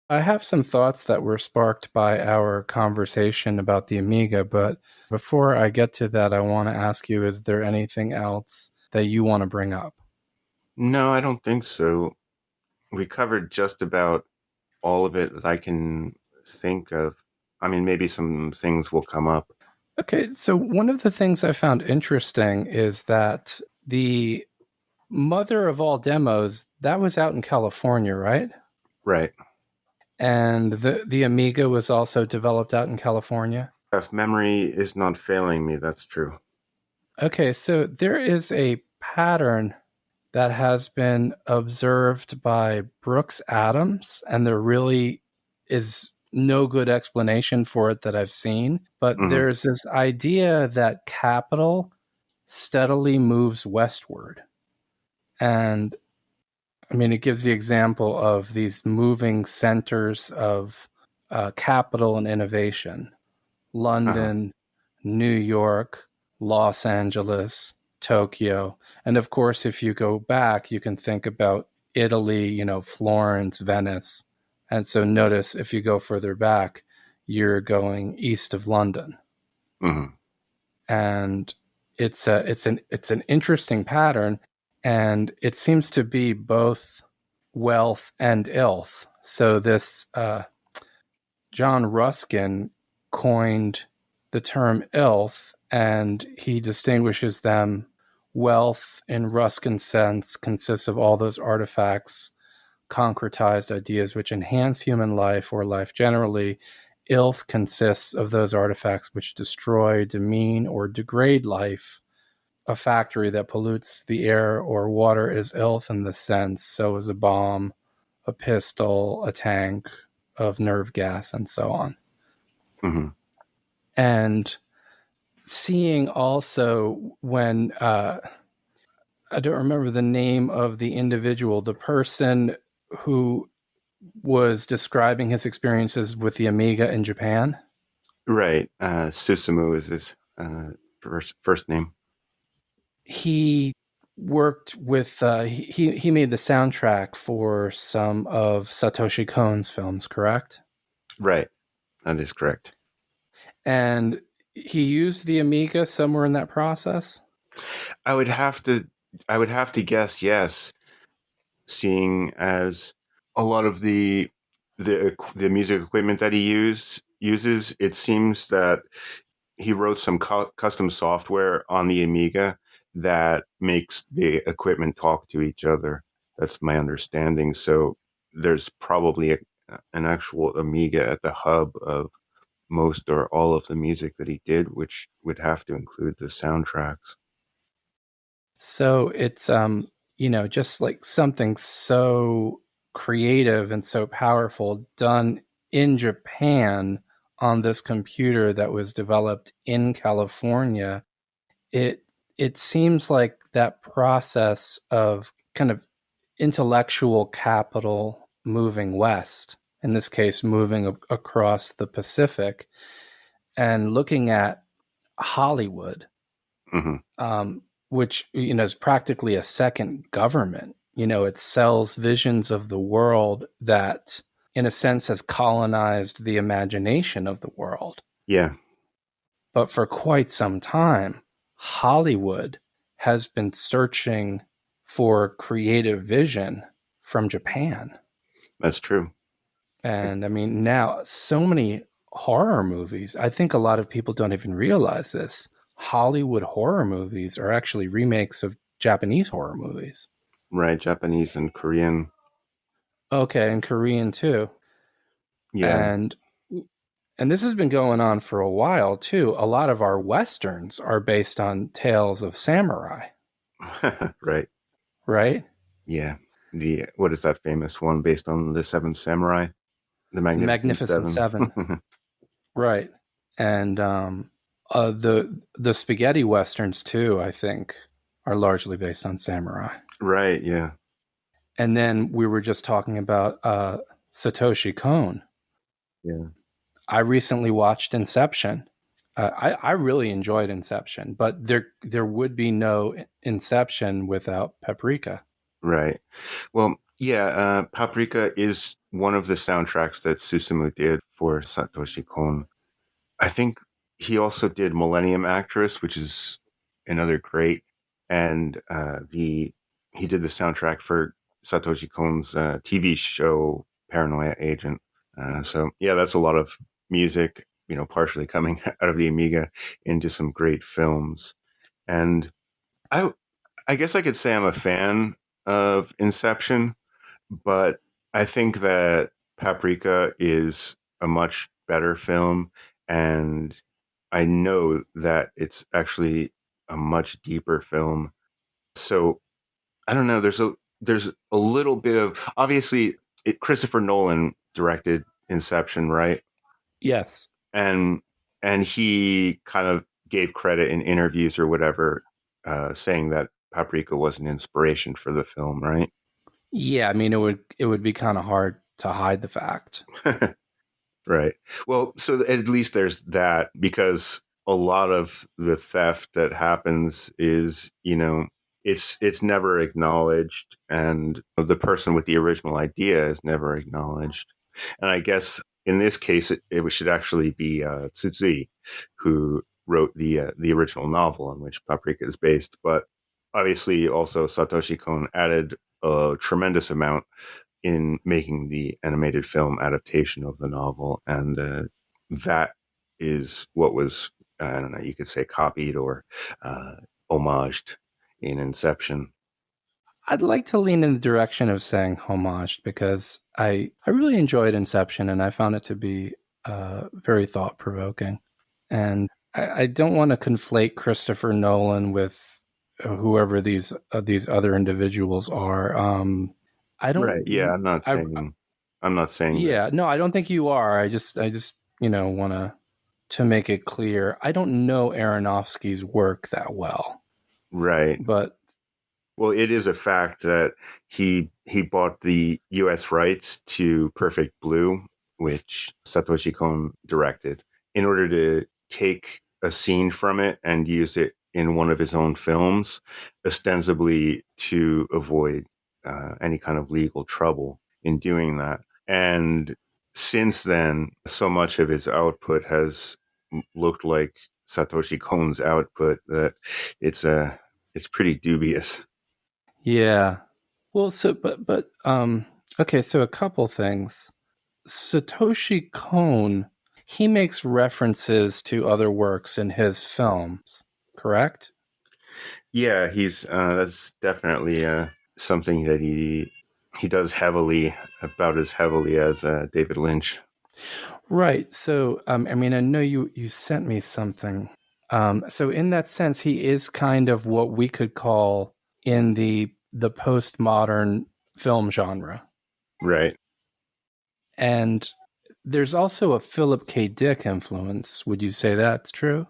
I have some thoughts that were sparked by our conversation about the Amiga, but before I get to that, I want to ask you, is there anything else that you want to bring up? No, I don't think so. We covered just about all of it that I can think of. I mean, maybe some things will come up. Okay, so one of the things I found interesting is that the mother of all demos, that was out in California, right? Right. And the Amiga was also developed out in California. If memory is not failing me, that's true. Okay, so there is a pattern that has been observed by Brooks Adams, and there really is no good explanation for it that I've seen. But Hmm. there's this idea that capital steadily moves westward. And I mean, it gives the example of these moving centers of capital and innovation: Uh-huh. London, New York, Los Angeles, Tokyo. And of course, if you go back, you can think about Italy, Florence, Venice. And so notice if you go further back, you're going east of London. Hmm. And it's an interesting pattern, and it seems to be both wealth and ilth. So this John Ruskin coined the term ilth, and he distinguishes them. Wealth, in Ruskin's sense, consists of all those artifacts, concretized ideas which enhance human life or life generally. Ilth consists of those artifacts which destroy, demean, or degrade life. A factory that pollutes the air or water is ilth in this sense. So is a bomb, a pistol, a tank of nerve gas, and so on. Hmm. And seeing also when I don't remember the name of the individual, the person who was describing his experiences with the Amiga in Japan. Right. Susumu is his first name. He worked with he made the soundtrack for some of Satoshi Kon's films, correct? Right. That is correct. And he used the Amiga somewhere in that process. I would have to I would have to guess yes, seeing as a lot of the music equipment that he uses, it seems that he wrote some custom software on the Amiga that makes the equipment talk to each other. That's my understanding. So there's probably an actual Amiga at the hub of most or all of the music that he did, which would have to include the soundtracks. So it's just like something so creative and so powerful done in Japan on this computer that was developed in California. It seems like that process of kind of intellectual capital moving west, in this case moving across the Pacific, and looking at Hollywood, Hmm. which is practically a second government. It sells visions of the world that, in a sense, has colonized the imagination of the world. Yeah, But for quite some time, Hollywood has been searching for creative vision from Japan. that's true. And I mean, now so many horror movies, I think a lot of people don't even realize this. Hollywood horror movies are actually remakes of Japanese horror movies. Right, Japanese and Korean. Okay, and Korean too. Yeah, And this has been going on for a while too. A lot of our westerns are based on tales of samurai, right. right? Yeah. The what is that famous one based on the Seventh Samurai? The The Magnificent Magnificent Seven. Seven, right? And the spaghetti westerns too, I think, are largely based on samurai. Right, yeah. And then we were just talking about Satoshi Kon. Yeah. I recently watched Inception. I really enjoyed Inception, but there would be no Inception without Paprika. Right. Well, Yeah, Paprika is one of the soundtracks that Susumu did for Satoshi Kon. I think he also did Millennium Actress, which is another great, and the he did the soundtrack for Satoshi Kon's TV show Paranoia Agent. So yeah, that's a lot of music, partially coming out of the Amiga into some great films. And I I guess I could say I'm a fan of Inception, but I think that Paprika is a much better film, and I know that it's actually a much deeper film. So I don't know. There's a little bit of obviously Christopher Nolan directed Inception, right? Yes. And he kind of gave credit in interviews or whatever, saying that Paprika was an inspiration for the film, right? Yeah, I mean it would be kind of hard to hide the fact. Right. Well, so at least there's that, because a lot of the theft that happens is, it's never acknowledged, and the person with the original idea is never acknowledged. And I guess in this case, it should actually be Tsutsui who wrote the original novel on which Paprika is based. But obviously, also Satoshi Kon added a tremendous amount in making the animated film adaptation of the novel, and that is what was, I don't know, you could say copied or homaged in Inception. I'd like to lean in the direction of saying homaged because I really enjoyed Inception and I found it to be very thought provoking. And I don't want to conflate Christopher Nolan with whoever these other individuals are. I Right. Yeah, don't. I I'm not saying that. Yeah, no, I don't think you are. I just want to make it clear. I don't know Aronofsky's work that well, Right. but Well, it is a fact that he bought the U.S. rights to Perfect Blue, which Satoshi Kon directed, in order to take a scene from it and use it in one of his own films, ostensibly to avoid any kind of legal trouble in doing that. And since then, so much of his output has looked like Satoshi Kon's output that it's pretty dubious. yeah. Well, okay, so a couple things. Satoshi Kon, he makes references to other works in his films, correct? Yeah, he's that's definitely something that he does heavily, about as heavily as David Lynch. Right. So, I mean, I know you sent me something. So, in that sense, he is kind of what we could call in the postmodern film genre. Right. And there's also a Philip K. Dick influence. Would you say that's true?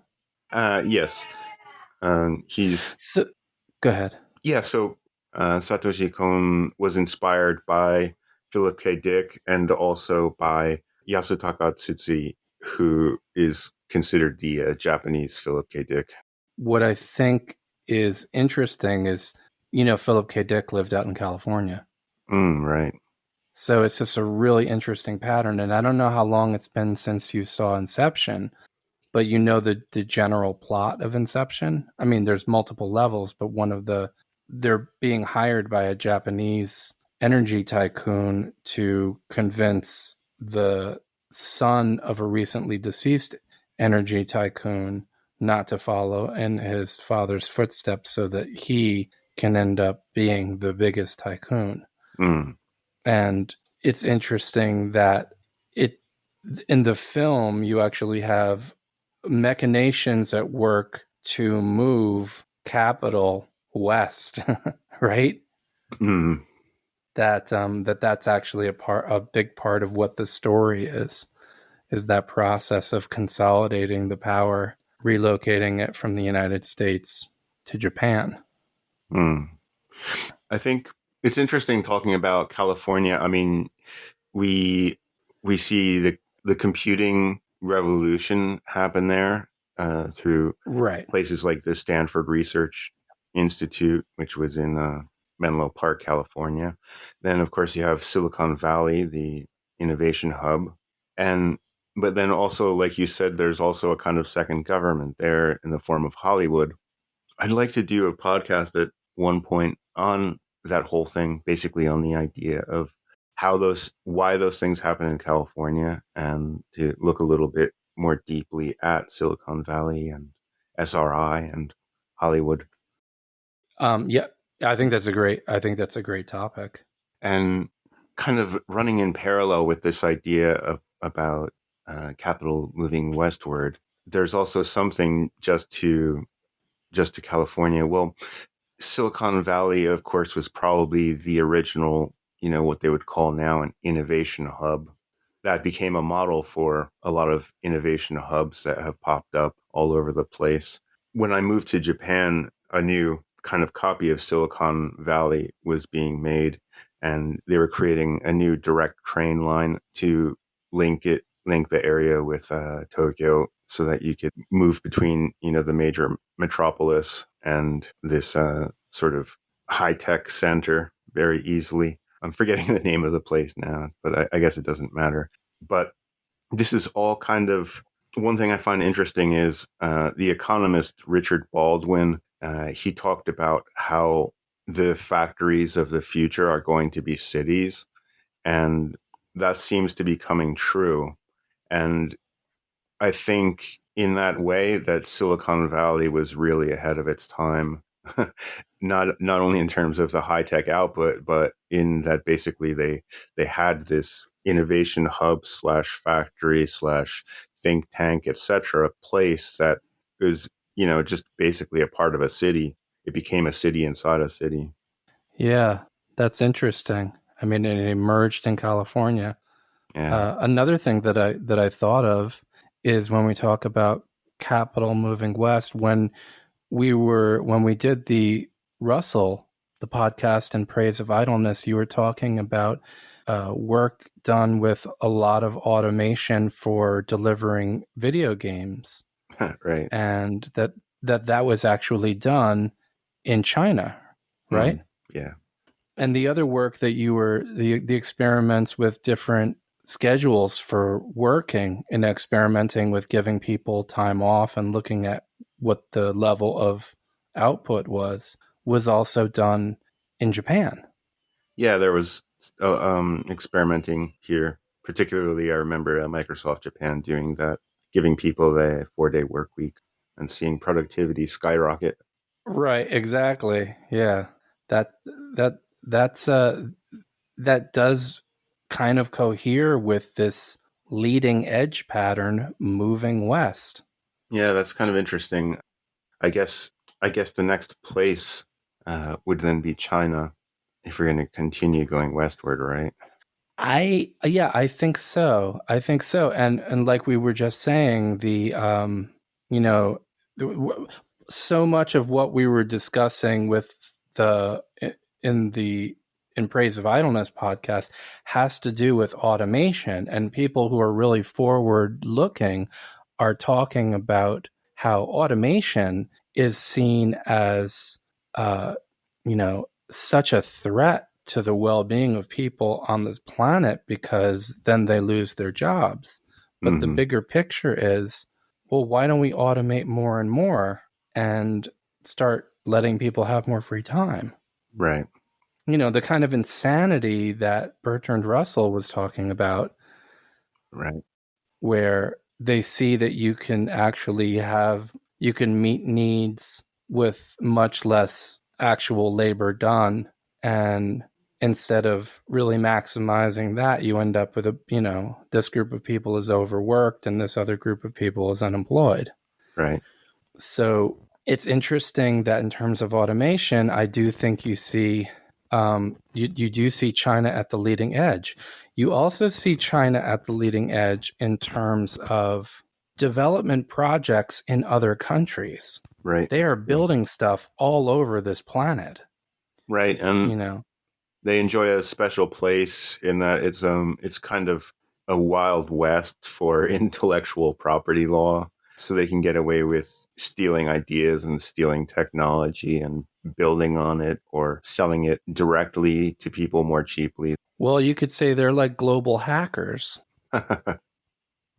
Yes. He's So, go ahead. Yeah. So Satoshi Kon was inspired by Philip K. Dick and also by Yasutaka Tsutsui, who is considered the Japanese Philip K. Dick. What I think is interesting is, Philip K. Dick lived out in California. Right. So it's just a really interesting pattern. And I don't know how long it's been since you saw Inception, but you know the general plot of Inception. I mean, there's multiple levels, but they're being hired by a Japanese energy tycoon to convince the son of a recently deceased energy tycoon not to follow in his father's footsteps so that he can end up being the biggest tycoon. Mm. And it's interesting that it in the film you actually have machinations at work to move capital west, right? Mm. That's actually a big part of what the story is that process of consolidating the power, relocating it from the United States to Japan. Mm. I think it's interesting talking about California. I mean, we we see the computing revolution happen there through Right. places like the Stanford Research Institute, which was in Menlo Park, California. Then, of course, you have Silicon Valley, the innovation hub. And but then also, like you said, there's also a kind of second government there in the form of Hollywood. I'd like to do a podcast at one point on that whole thing, basically on the idea of why those things happen in California, and to look a little bit more deeply at Silicon Valley and SRI and Hollywood. Yeah, I think that's a great topic. And kind of running in parallel with this idea about capital moving westward, there's also something just to California. Well, Silicon Valley, of course, was probably the original, what they would call now an innovation hub. That became a model for a lot of innovation hubs that have popped up all over the place. When I moved to Japan, a new kind of copy of Silicon Valley was being made, and they were creating a new direct train line to link the area with Tokyo, so that you could move between, the major metropolis and this sort of high-tech center very easily. I'm forgetting the name of the place now, but I guess it doesn't matter. But this is all kind of, one thing I find interesting is the economist Richard Baldwin. He talked about how the factories of the future are going to be cities, and that seems to be coming true. And I think in that way that Silicon Valley was really ahead of its time, not only in terms of the high tech output, but in that basically they had this innovation hub slash factory slash think tank, etc., place that is, just basically a part of a city. It became a city inside a city. Yeah, that's interesting. I mean, it emerged in California. Yeah. Another thing that I thought of is when we talk about capital moving west. When we did the Russell, the podcast in praise of idleness, you were talking about work done with a lot of automation for delivering video games, Right. and that was actually done in China, right? Yeah. And the other work that you were the experiments with different schedules for working and experimenting with giving people time off and looking at what the level of output was also done in Japan. Yeah, there was experimenting here. Particularly, I remember Microsoft Japan doing that, giving people the 4-day work week and seeing productivity skyrocket. Right, exactly. Yeah. That that that's that does kind of cohere with this leading edge pattern moving west. Yeah, that's kind of interesting. I guess the next place would then be China if we're going to continue going westward, right? I think so. And like we were just saying, you know, so much of what we were discussing with the in the in praise of idleness podcast has to do with automation, and people who are really forward looking are talking about how automation is seen as such a threat to the well-being of people on this planet, because then they lose their jobs. But the Mm-hmm. bigger picture is, well, why don't we automate more and more and start letting people have more free time? Right. The kind of insanity that Bertrand Russell was talking about, Right. where they see that you can meet needs with much less actual labor done, and instead of really maximizing that, you end up with this group of people is overworked and this other group of people is unemployed. Right. So it's interesting that in terms of automation, I do think you see you do see China at the leading edge. You also see China at the leading edge in terms of development projects in other countries. Right. They are building stuff all over this planet. Right. And they enjoy a special place in that it's kind of a wild west for intellectual property law, so they can get away with stealing ideas and stealing technology and building on it or selling it directly to people more cheaply. Well, you could say they're like global hackers,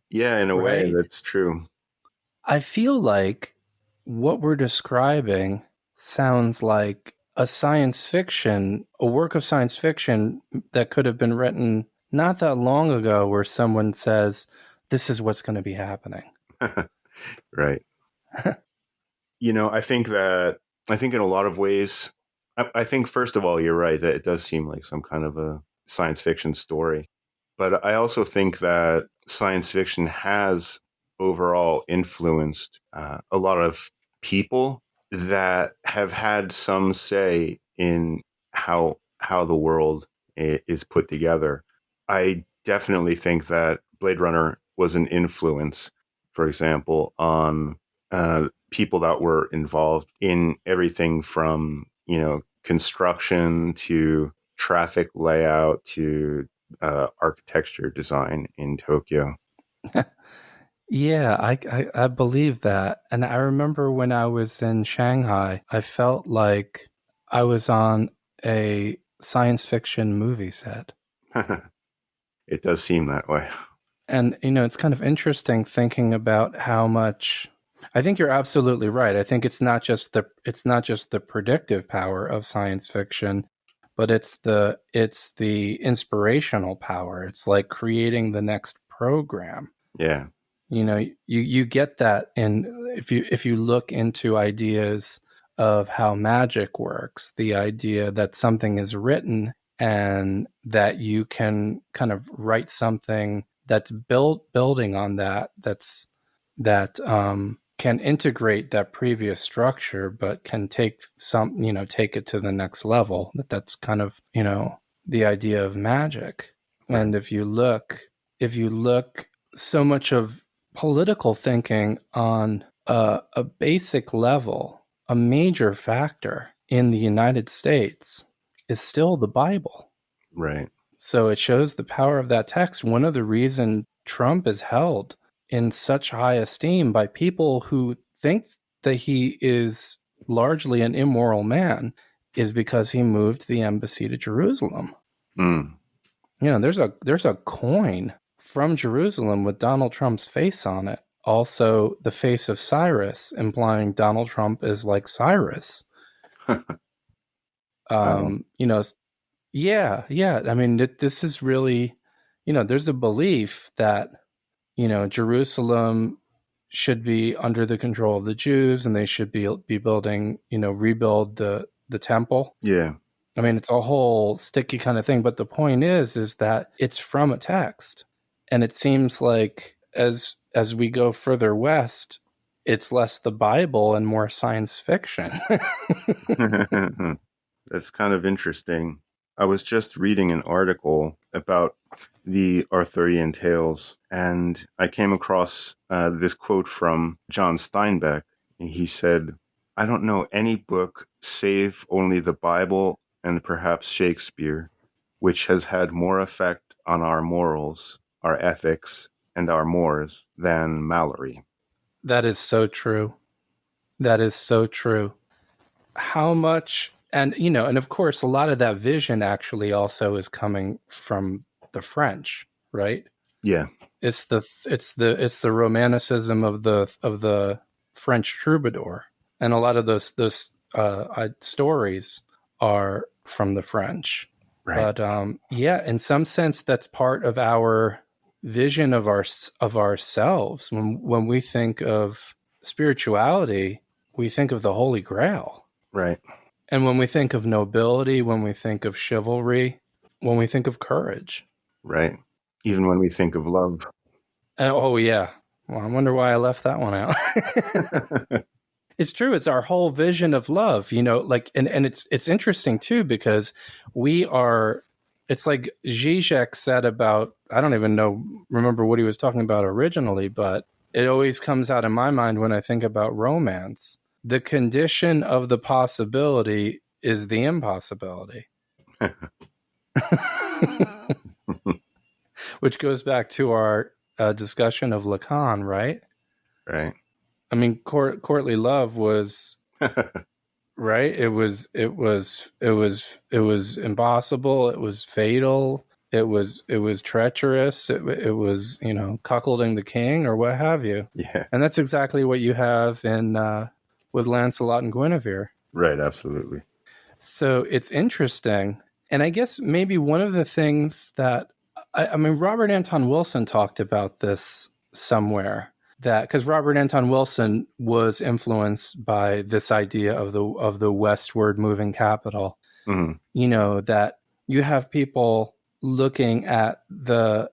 Yeah, in a way, right? that's true. I feel like what we're describing sounds like a work of science fiction that could have been written not that long ago, where someone says, this is what's going to be happening. Right. I think in a lot of ways, I think, first of all, you're right that it does seem like some kind of a science fiction story. But I also think that science fiction has overall influenced a lot of people that have had some say in how the world is put together. I definitely think that Blade Runner was an influence, for example, on people that were involved in everything from, construction to traffic layout to architecture design in Tokyo. Yeah, I believe that. And I remember when I was in Shanghai, I felt like I was on a science fiction movie set. It does seem that way. And, it's kind of interesting thinking about how much. I think you're absolutely right. I think it's not just the predictive power of science fiction, but it's the inspirational power. It's like creating the next program. Yeah. You get that if you look into ideas of how magic works, the idea that something is written and that you can kind of write something that's building on that can integrate that previous structure, but can take take it to the next level. That's kind of the idea of magic. Right. And if you look, so much of political thinking on a basic level, a major factor in the United States is still the Bible. Right. So it shows the power of that text. One of the reasons Trump is held in such high esteem by people who think that he is largely an immoral man is because he moved the embassy to Jerusalem. Mm. There's a coin from Jerusalem with Donald Trump's face on it. Also, the face of Cyrus, implying Donald Trump is like Cyrus. Wow. Yeah. I mean, this is really, there's a belief that, Jerusalem should be under the control of the Jews, and they should be building, rebuild the temple. Yeah. I mean, it's a whole sticky kind of thing, but the point is that it's from a text, and it seems like as we go further west, it's less the Bible and more science fiction. That's kind of interesting. I was just reading an article about the Arthurian tales, and I came across this quote from John Steinbeck. He said, "I don't know any book save only the Bible and perhaps Shakespeare, which has had more effect on our morals, our ethics, and our mores than Malory." That is so true. That is so true. How much, and and of course, a lot of that vision actually also is coming from the French, right? Yeah. It's the romanticism of the French troubadour, and a lot of those stories are from the French. Right. But yeah, in some sense, that's part of our vision of ourselves. When we think of spirituality, we think of the Holy Grail. Right. And when we think of nobility, when we think of chivalry, when we think of courage. Right. Even when we think of love. Oh, yeah. Well, I wonder why I left that one out. It's true. It's our whole vision of love, like, and it's interesting too, because it's like Zizek said about, I don't even remember what he was talking about originally, but it always comes out in my mind when I think about romance. The condition of the possibility is the impossibility. Which goes back to our discussion of Lacan, right? Right. I mean, courtly love was right? It was impossible. It was fatal. It was treacherous. It was, cuckolding the king or what have you. Yeah, And that's exactly what you have in with Lancelot and Guinevere. right, absolutely. So it's interesting. And I guess maybe one of the things that I mean, Robert Anton Wilson talked about this somewhere, that because Robert Anton Wilson was influenced by this idea of the westward moving capital. Hmm. That you have people looking at the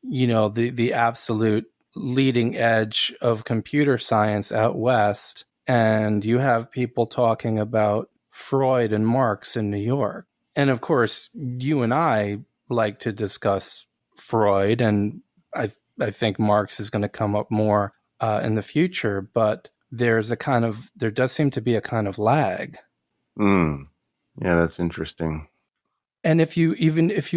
absolute leading edge of computer science out west, and you have people talking about Freud and Marx in New York. And of course, you and I like to discuss Freud, and I think Marx is going to come up more in the future, but there does seem to be a kind of lag. Mm. Yeah, that's interesting. And if you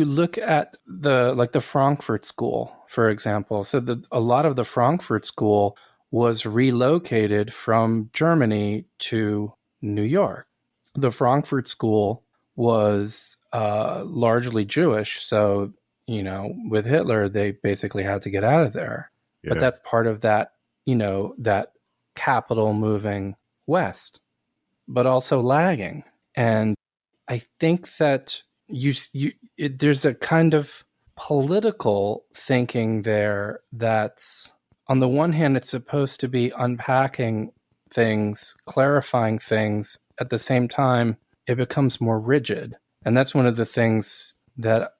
look at the Frankfurt School, for example, so a lot of the Frankfurt School was relocated from Germany to New York. The Frankfurt School was largely Jewish, so with Hitler, they basically had to get out of there. But Yeah. that's part of that capital moving west, but also lagging. And I think that there's a kind of political thinking there that's, on the one hand, it's supposed to be unpacking things, clarifying things. At the same time, it becomes more rigid. And that's one of the things that,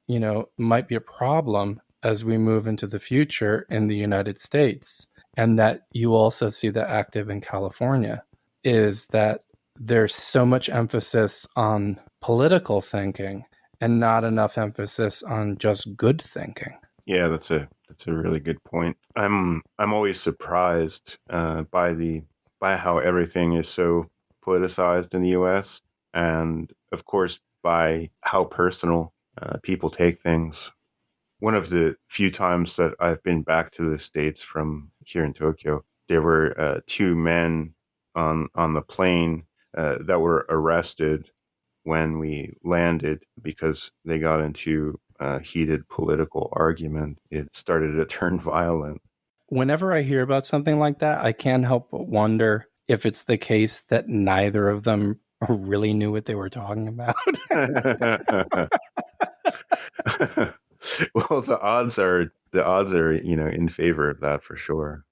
might be a problem as we move into the future in the United States. And that you also see that active in California, is that there's so much emphasis on political thinking and not enough emphasis on just good thinking. Yeah, that's a really good point. I'm always surprised by how everything is so politicized in the U.S. and of course by how personal people take things. One of the few times that I've been back to the States from here in Tokyo, there were two men on the plane that were arrested when we landed because they got into a heated political argument. It started to turn violent. Whenever I hear about something like that, I can't help but wonder if it's the case that neither of them really knew what they were talking about. Well, the odds are in favor of that for sure.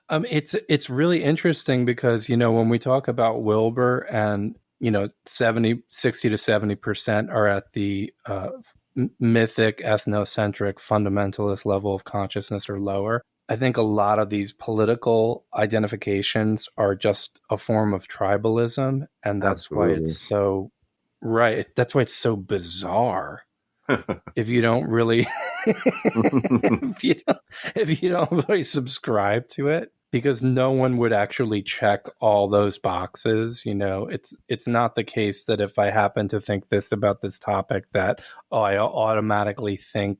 It's really interesting because when we talk about Wilber, and 60 to 70% are at the mythic, ethnocentric, fundamentalist level of consciousness or lower. I think a lot of these political identifications are just a form of tribalism, and that's why Absolutely. it's so right. That's why it's so bizarre. If you don't really, if you don't really subscribe to it, because no one would actually check all those boxes. It's not the case that if I happen to think this about this topic, that I automatically think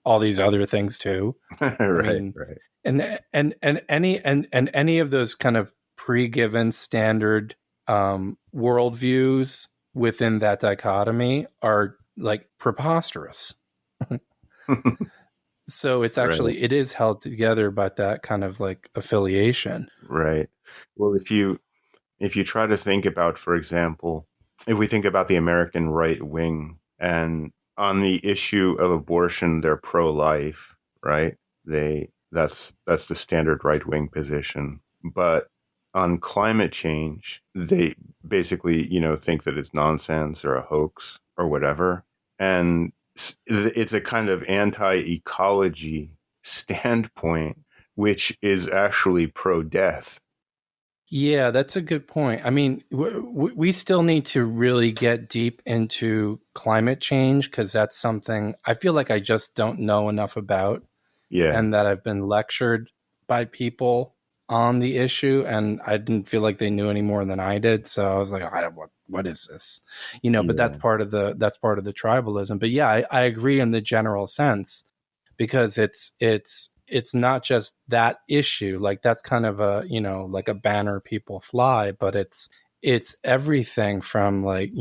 all these other things too. Right, right. And any of those kind of pre-given standard worldviews within that dichotomy are like preposterous. So it's actually, Right, it is held together by that kind of like affiliation. right. Well, if you try to think about, for example, if we think about the American right wing and on the issue of abortion, they're pro-life, right? That's the standard right wing position. But on climate change, they basically, think that it's nonsense or a hoax or whatever. And it's a kind of anti-ecology standpoint, which is actually pro-death. Yeah, that's a good point. I mean, we still need to really get deep into climate change, because that's something I feel like I just don't know enough about, Yeah, and that I've been lectured by people on the issue, and I didn't feel like they knew any more than I did. So I was like, what is this? But yeah, that's part of the tribalism. But yeah, I agree in the general sense, because it's not just that issue. Like that's kind of a, like a banner people fly, but it's everything from like,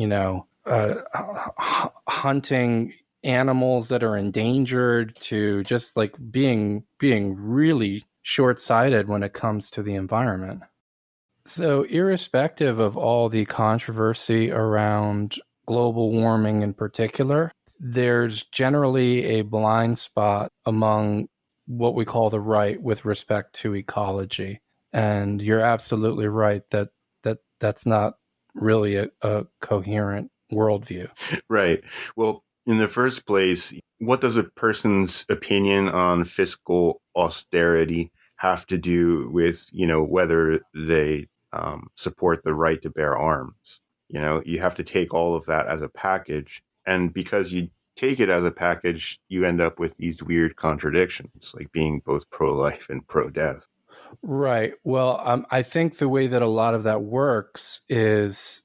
hunting animals that are endangered to just like being really short-sighted when it comes to the environment. So, irrespective of all the controversy around global warming in particular, there's generally a blind spot among what we call the right with respect to ecology. And you're absolutely right that's not really a coherent worldview. Right. Well, in the first place, what does a person's opinion on fiscal austerity have to do with, whether they support the right to bear arms? You have to take all of that as a package. And because you take it as a package, you end up with these weird contradictions, like being both pro-life and pro-death. Right. Well, I think the way that a lot of that works is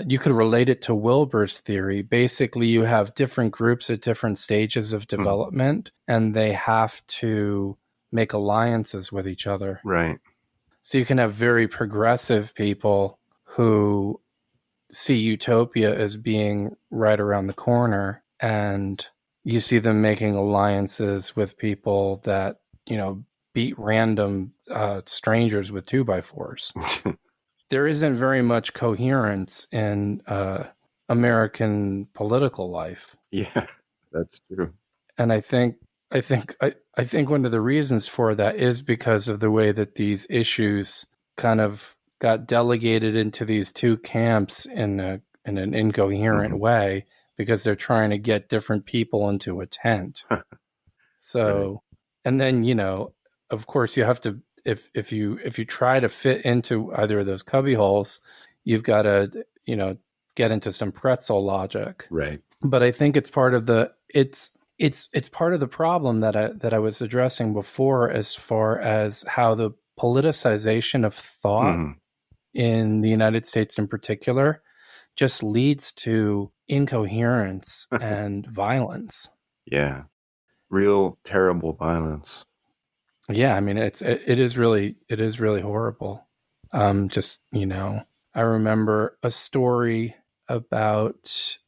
you could relate it to Wilber's theory. Basically, you have different groups at different stages of development, and they have to make alliances with each other. Right. So you can have very progressive people who see utopia as being right around the corner, and you see them making alliances with people that, beat random strangers with 2x4s. There isn't very much coherence in American political life. Yeah, that's true. And I think one of the reasons for that is because of the way that these issues kind of got delegated into these two camps in an incoherent way, because they're trying to get different people into a tent. So, right. And then, of course you have to, if you try to fit into either of those cubby holes, you've got to, get into some pretzel logic. Right. But I think it's part of the it's part of the problem that I was addressing before, as far as how the politicization of thought in the United States in particular just leads to incoherence and violence. Yeah. Real terrible violence. Yeah, I mean it is really horrible. I remember a story about,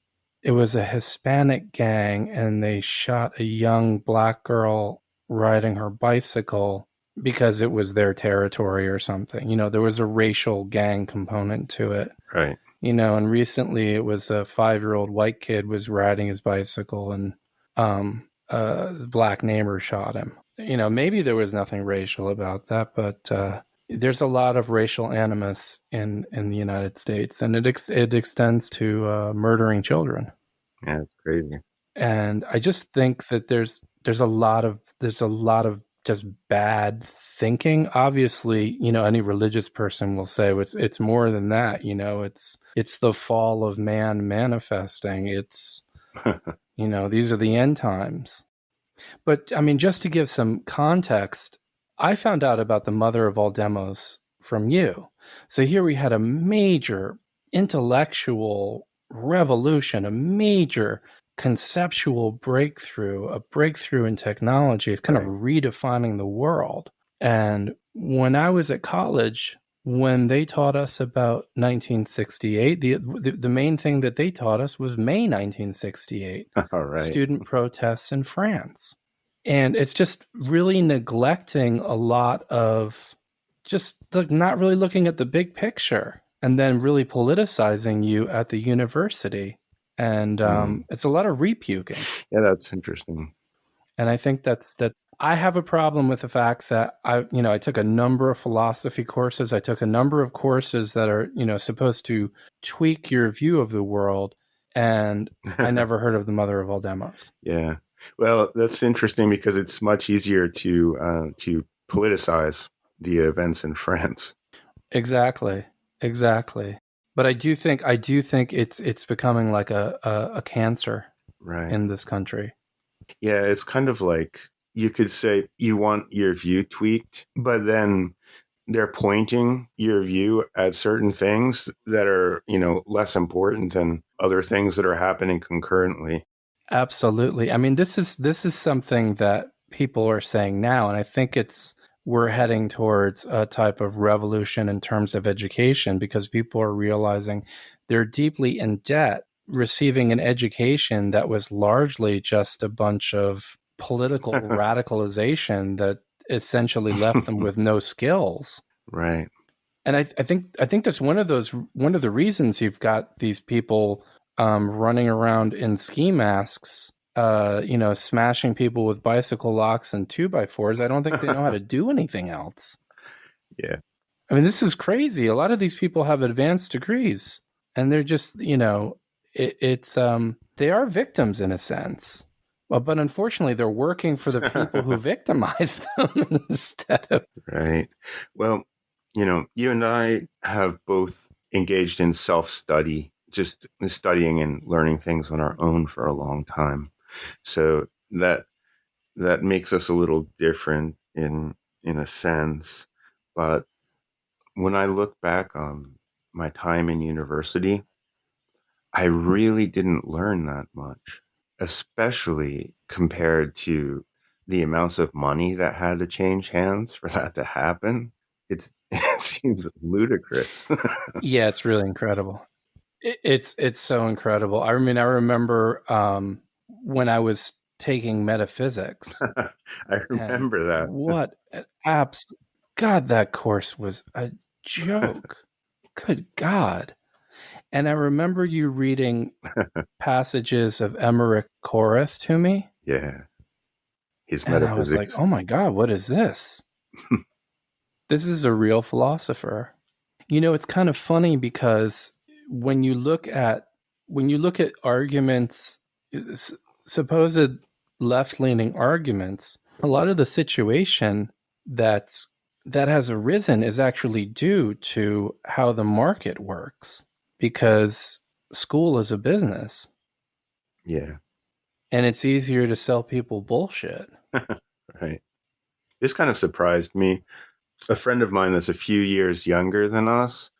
it was a Hispanic gang, and they shot a young black girl riding her bicycle because it was their territory or something. There was a racial gang component to it. Right. And recently it was a 5-year-old white kid was riding his bicycle, and a black neighbor shot him. Maybe there was nothing racial about that, but there's a lot of racial animus in the United States, and it extends to murdering children. Yeah, it's crazy. And I just think that there's a lot of just bad thinking. Obviously, any religious person will say it's more than that. It's the fall of man manifesting. It's these are the end times. But I mean, just to give some context, I found out about the mother of all demos from you. So here we had a major intellectual revolution, a major conceptual breakthrough, a breakthrough in technology, kind of redefining the world. And when I was at college, when they taught us about 1968, the main thing that they taught us was May 1968, student protests in France. And it's just really neglecting a lot of, just not really looking at the big picture, and then really politicizing you at the university. And it's a lot of repuking. Yeah, that's interesting. And I think that's I have a problem with the fact that I took a number of philosophy courses. I took a number of courses that are, supposed to tweak your view of the world. And I never heard of the mother of all demos. Yeah. Well, that's interesting, because it's much easier to politicize the events in France. Exactly. But I do think it's becoming like a cancer in this country. Yeah, it's kind of like, you could say you want your view tweaked, but then they're pointing your view at certain things that are, less important than other things that are happening concurrently. Absolutely. I mean, this is something that people are saying now. And I think we're heading towards a type of revolution in terms of education, because people are realizing they're deeply in debt, receiving an education that was largely just a bunch of political radicalization that essentially left them with no skills. Right. And I think that's one of the reasons you've got these people running around in ski masks, smashing people with bicycle locks and 2x4s. I don't think they know how to do anything else. Yeah. I mean, this is crazy. A lot of these people have advanced degrees, and they're just, they are victims in a sense. Well, but unfortunately, they're working for the people who victimize them instead of. Right. Well, you and I have both engaged in self-study, just studying and learning things on our own for a long time. So that makes us a little different in a sense. But when I look back on my time in university, I really didn't learn that much, especially compared to the amounts of money that had to change hands for that to happen. It seems ludicrous. Yeah, it's really incredible. It's so incredible. I mean, I remember when I was taking metaphysics. I remember that. What an God, that course was a joke. Good God. And I remember you reading passages of Emmerich Koreth to me. Yeah. His and I was like, metaphysics. oh my God, what is this? This is a real philosopher. It's kind of funny because when you look at arguments, supposed left-leaning arguments, a lot of the situation that has arisen is actually due to how the market works, because school is a business. Yeah. And it's easier to sell people bullshit. Right. This kind of surprised me. A friend of mine that's a few years younger than us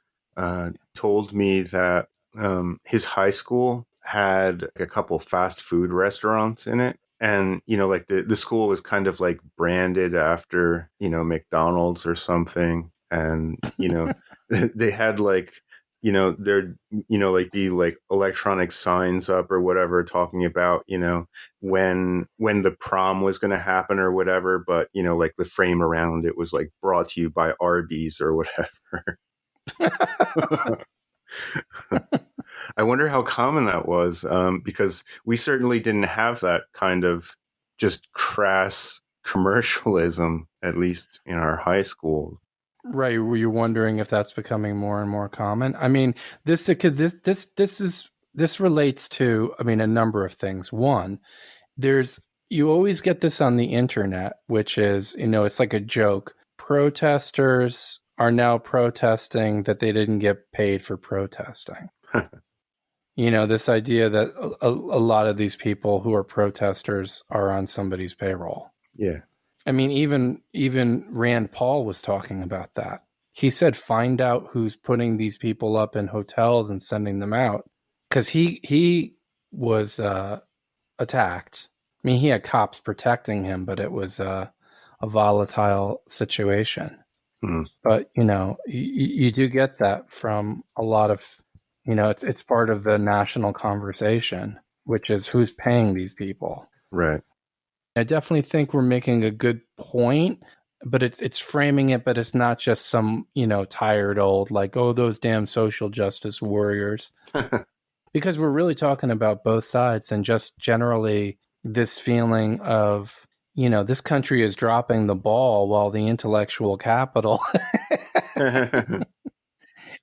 told me that his high school had a couple fast food restaurants in it. And, like the school was kind of like branded after, McDonald's or something. And, they had like, there'd, like be like electronic signs up or whatever talking about, when the prom was going to happen or whatever. But, like the frame around it was like brought to you by Arby's or whatever. I wonder how common that was, because we certainly didn't have that kind of just crass commercialism, at least in our high school. Right. Were you wondering if that's becoming more and more common? I mean, this relates to, I mean, a number of things. One, you always get this on the internet, which is, it's like a joke. Protesters are now protesting that they didn't get paid for protesting. This idea that a lot of these people who are protesters are on somebody's payroll. Yeah. I mean, even Rand Paul was talking about that. He said, find out who's putting these people up in hotels and sending them out. Because he was attacked. I mean, he had cops protecting him, but it was a volatile situation. Mm. But, you do get that from a lot of, it's part of the national conversation, which is who's paying these people. Right. I definitely think we're making a good point, but it's framing it, but it's not just some, tired old, like, oh, those damn social justice warriors. Because we're really talking about both sides, and just generally this feeling of, this country is dropping the ball while the intellectual capital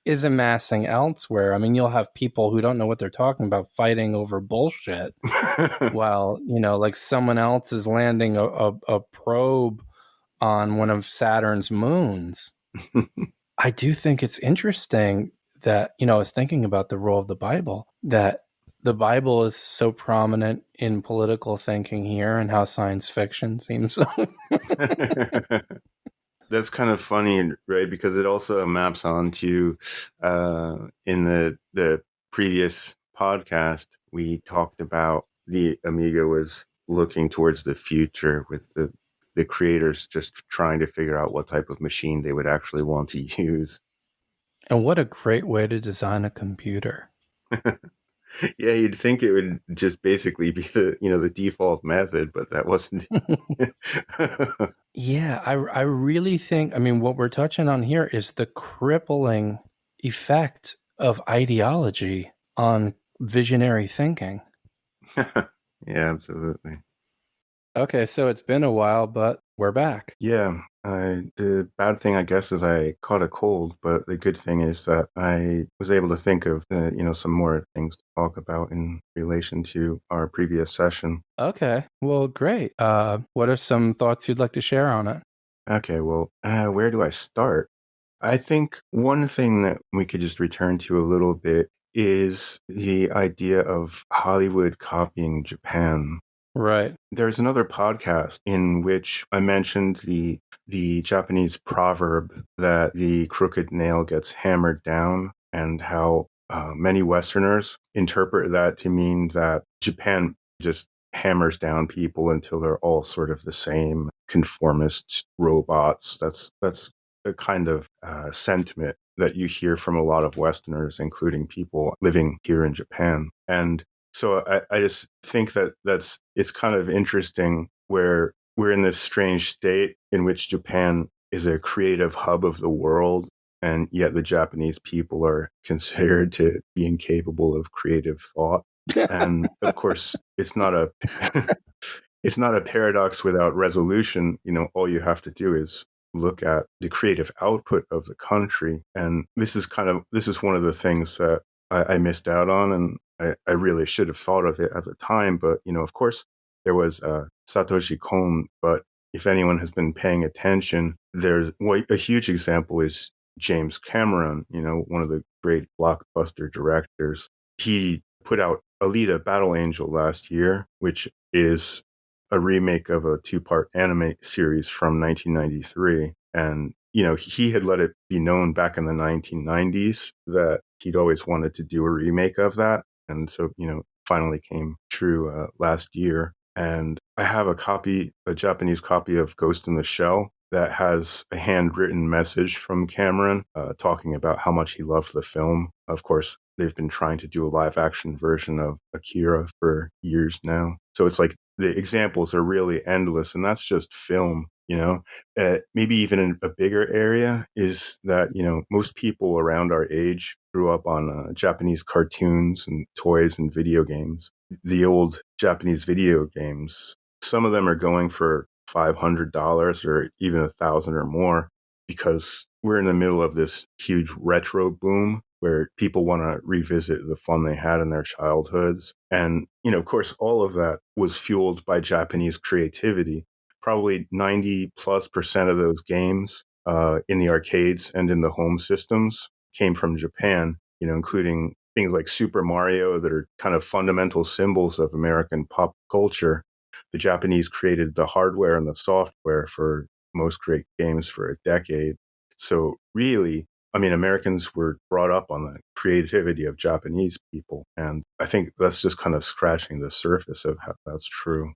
is amassing elsewhere. I mean, you'll have people who don't know what they're talking about fighting over bullshit while, like someone else is landing a probe on one of Saturn's moons. I do think it's interesting that, I was thinking about the role of the Bible, that the Bible is so prominent in political thinking here, and how science fiction seems so. That's kind of funny, right? Because it also maps onto in the previous podcast, we talked about the Amiga was looking towards the future with the creators just trying to figure out what type of machine they would actually want to use. And what a great way to design a computer. Yeah, you'd think it would just basically be the default method, but that wasn't. Yeah, I really think, I mean, what we're touching on here is the crippling effect of ideology on visionary thinking. Yeah, absolutely. Okay, so it's been a while, but we're back. Yeah, the bad thing, I guess, is I caught a cold, but the good thing is that I was able to think of, some more things to talk about in relation to our previous session. Okay, well, great. What are some thoughts you'd like to share on it? Okay, well, where do I start? I think one thing that we could just return to a little bit is the idea of Hollywood copying Japan. Right. There's another podcast in which I mentioned the Japanese proverb that the crooked nail gets hammered down, and how many Westerners interpret that to mean that Japan just hammers down people until they're all sort of the same conformist robots. That's a kind of sentiment that you hear from a lot of Westerners, including people living here in Japan. And so I just think that it's kind of interesting where we're in this strange state in which Japan is a creative hub of the world, and yet the Japanese people are considered to be incapable of creative thought. And of course, it's not a it's not a paradox without resolution. All you have to do is look at the creative output of the country, and this is one of the things that I missed out on, and I really should have thought of it at the time. But of course, there was Satoshi Kon. But if anyone has been paying attention, there's a huge example is James Cameron. One of the great blockbuster directors. He put out Alita: Battle Angel last year, which is a remake of a two-part anime series from 1993. And, he had let it be known back in the 1990s that he'd always wanted to do a remake of that. And so, finally came true last year. And I have a Japanese copy of Ghost in the Shell that has a handwritten message from Cameron talking about how much he loved the film. Of course, they've been trying to do a live action version of Akira for years now. So it's like the examples are really endless, and that's just film. Maybe even in a bigger area is that, most people around our age grew up on Japanese cartoons and toys and video games. The old Japanese video games, some of them are going for $500 or even $1,000 or more, because we're in the middle of this huge retro boom where people want to revisit the fun they had in their childhoods. And, of course, all of that was fueled by Japanese creativity. Probably 90+% of those games in the arcades and in the home systems came from Japan, including things like Super Mario that are kind of fundamental symbols of American pop culture. The Japanese created the hardware and the software for most great games for a decade. So really, I mean, Americans were brought up on the creativity of Japanese people. And I think that's just kind of scratching the surface of how that's true.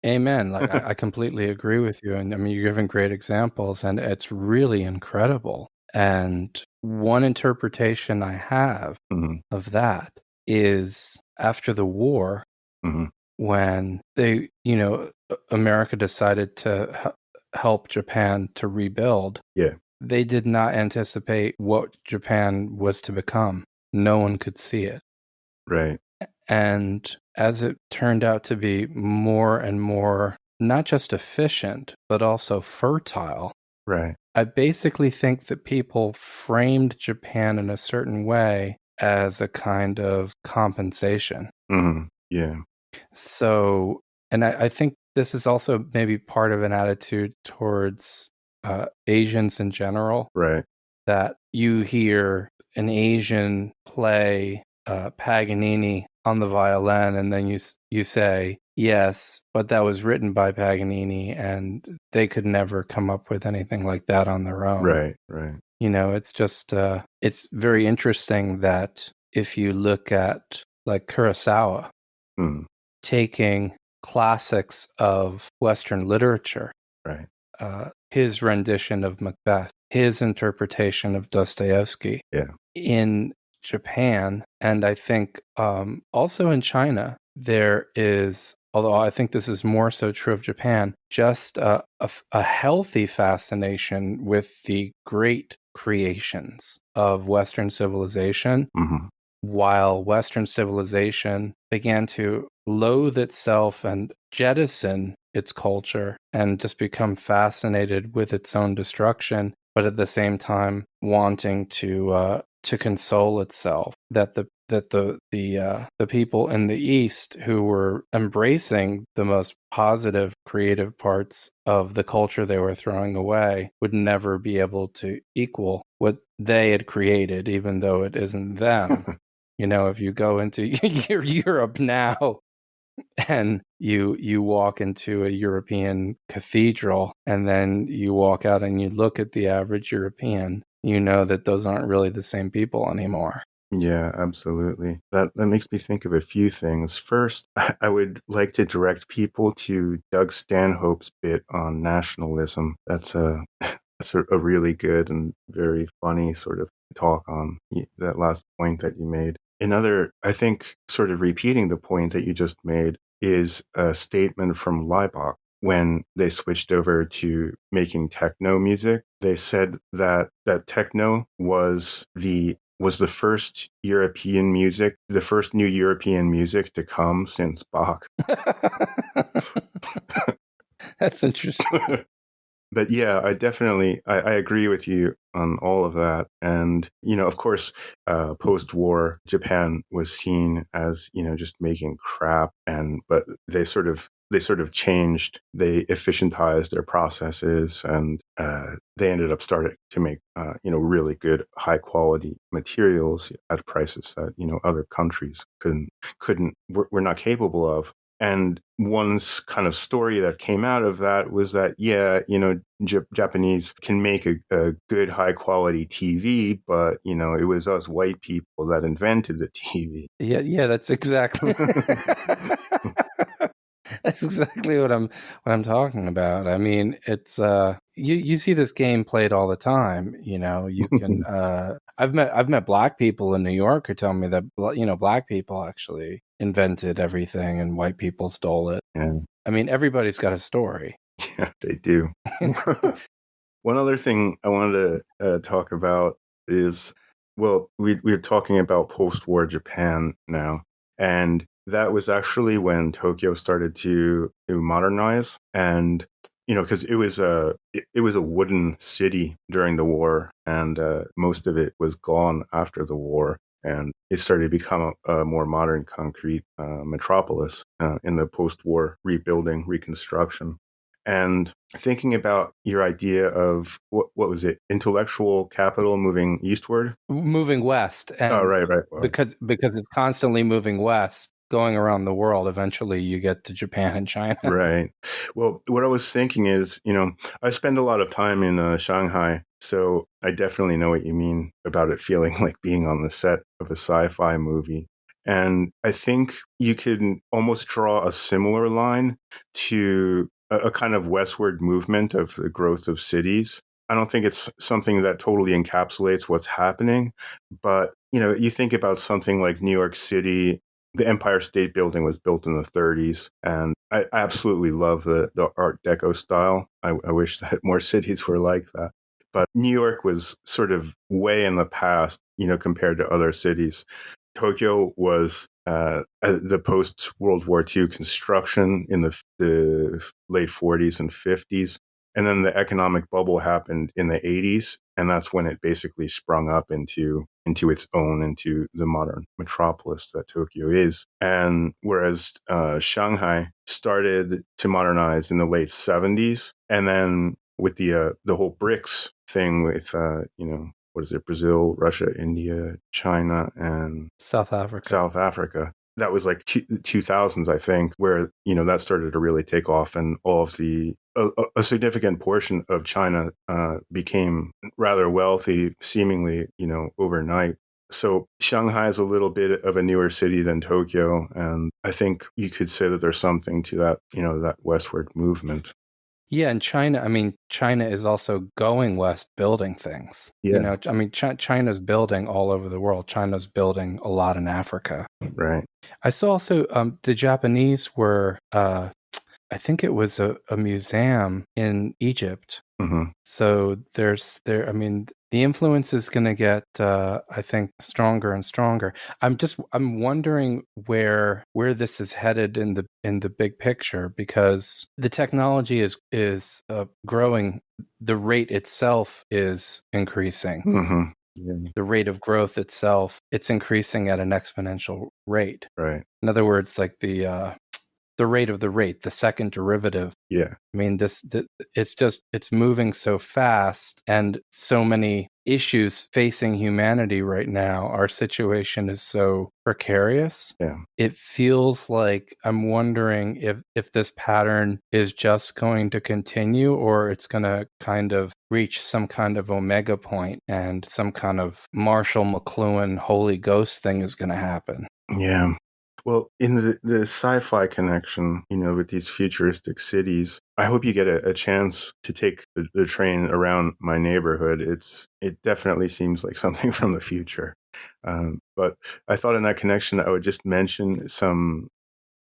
Amen. Like, I completely agree with you. And I mean, you're giving great examples, and it's really incredible. And one interpretation I have Mm-hmm. of that is after the war, Mm-hmm. when they, America decided to help Japan to rebuild, Yeah, they did not anticipate what Japan was to become. No one could see it. right. And as it turned out to be more and more, not just efficient, but also fertile, Right. I basically think that people framed Japan in a certain way as a kind of compensation. Mm-hmm. Yeah. So, and I think this is also maybe part of an attitude towards Asians in general, Right. that you hear an Asian play Paganini on the violin, and then you say, yes, but that was written by Paganini, and they could never come up with anything like that on their own. Right. Right. It's just, it's very interesting that if you look at like Kurosawa, Mm. taking classics of Western literature. Right. His rendition of Macbeth, his interpretation of Dostoevsky. Yeah. In Japan, and I think also in China, there is, although I think this is more so true of Japan, just a healthy fascination with the great creations of Western civilization, Mm-hmm. while Western civilization began to loathe itself and jettison its culture and just become fascinated with its own destruction, but at the same time wanting to console itself that the people in the East who were embracing the most positive creative parts of the culture they were throwing away would never be able to equal what they had created, even though it isn't them. You know, if you go into Europe now and you walk into a European cathedral and then you walk out and you look at the average European, you know that those aren't really the same people anymore. Yeah, absolutely. That makes me think of a few things. First, I would like to direct people to Doug Stanhope's bit on nationalism. That's a really good and very funny sort of talk on that last point that you made. Another, I think, sort of repeating the point that you just made is a statement from Laibach when they switched over to making techno music. They said that techno was the first European music, the first new European music to come since Bach. That's interesting. But yeah, I agree with you on all of that. And, of course, post-war Japan was seen as, just making crap. But they sort of changed, they efficientized their processes, and they ended up starting to make, really good high quality materials at prices that, other countries were not capable of. And one kind of story that came out of that was that, Japanese can make a good high quality TV, but, it was us white people that invented the TV. Yeah, that's exactly that's exactly what I'm talking about. I mean, it's you see this game played all the time. You can I've met black people in New York who tell me that black people actually invented everything and white people stole it. Yeah. I mean, everybody's got a story. Yeah, they do. One other thing I wanted to talk about is, well, we're talking about post-war Japan now, and that was actually when Tokyo started to modernize, and because it was a wooden city during the war, and most of it was gone after the war, and it started to become a more modern concrete metropolis in the post-war reconstruction. And thinking about your idea of what was it, intellectual capital moving eastward? Moving west, Oh, and right. because it's constantly moving west, going around the world, eventually you get to Japan and China. Right. Well, what I was thinking is, I spend a lot of time in Shanghai, so I definitely know what you mean about it feeling like being on the set of a sci-fi movie. And I think you can almost draw a similar line to a kind of westward movement of the growth of cities. I don't think it's something that totally encapsulates what's happening, but you think about something like New York City. The Empire State Building was built in the 30s, and I absolutely love the Art Deco style. I wish that more cities were like that. But New York was sort of way in the past, compared to other cities. Tokyo was the post-World War II construction in the late 40s and 50s. And then the economic bubble happened in the 80s, and that's when it basically sprung up into the modern metropolis that Tokyo is. And whereas Shanghai started to modernize in the late 70s, and then with the whole BRICS thing with what is it, Brazil, Russia, India, China, and South Africa. That was like 2000s, I think, where that started to really take off, and all of a significant portion of China became rather wealthy, seemingly overnight. So Shanghai is a little bit of a newer city than Tokyo, and I think you could say that there's something to that, that westward movement. Yeah, and China is also going west building things. Yeah. China's building all over the world. China's building a lot in Africa. Right. I saw also the Japanese were, I think it was a museum in Egypt. Mm-hmm. So the influence is going to get, I think, stronger and stronger. I'm wondering where this is headed in the big picture, because the technology is growing. The rate itself is increasing. Mm-hmm. Yeah. The rate of growth itself, it's increasing at an exponential rate. Right. In other words, like the rate of the rate, the second derivative. Yeah. I mean, it's moving so fast, and so many issues facing humanity right now. Our situation is so precarious. Yeah. It feels like I'm wondering if this pattern is just going to continue, or it's going to kind of reach some kind of omega point and some kind of Marshall McLuhan Holy Ghost thing is going to happen. Yeah. Well, in the sci-fi connection, with these futuristic cities, I hope you get a chance to take the train around my neighborhood. It definitely seems like something from the future. But I thought in that connection, I would just mention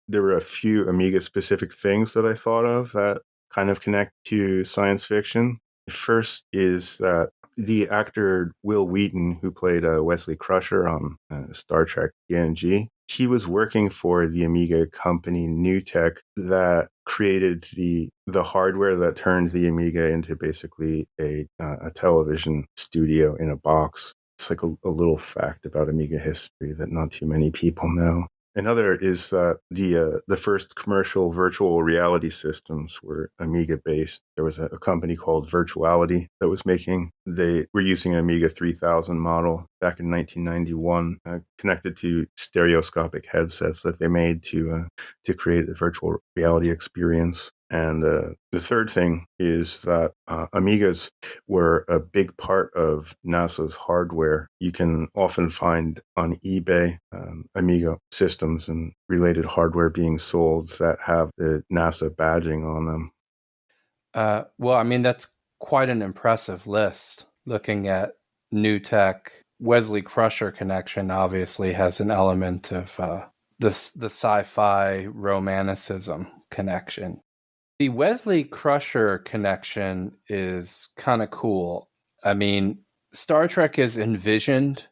there were a few Amiga specific things that I thought of that kind of connect to science fiction. The first is that the actor Wil Wheaton, who played Wesley Crusher on Star Trek TNG, he was working for the Amiga company Newtek that created the hardware that turned the Amiga into basically a television studio in a box. It's like a little fact about Amiga history that not too many people know. Another is that the first commercial virtual reality systems were Amiga based. There was a company called Virtuality that was they were using an Amiga 3000 model back in 1991, connected to stereoscopic headsets that they made to create the virtual reality experience. And the third thing is that Amigas were a big part of NASA's hardware. You can often find on eBay Amiga systems and related hardware being sold that have the NASA badging on them. Well, that's quite an impressive list. Looking at new tech, Wesley Crusher connection obviously has an element of the sci-fi romanticism connection. The Wesley Crusher connection is kind of cool. Star Trek is envisioned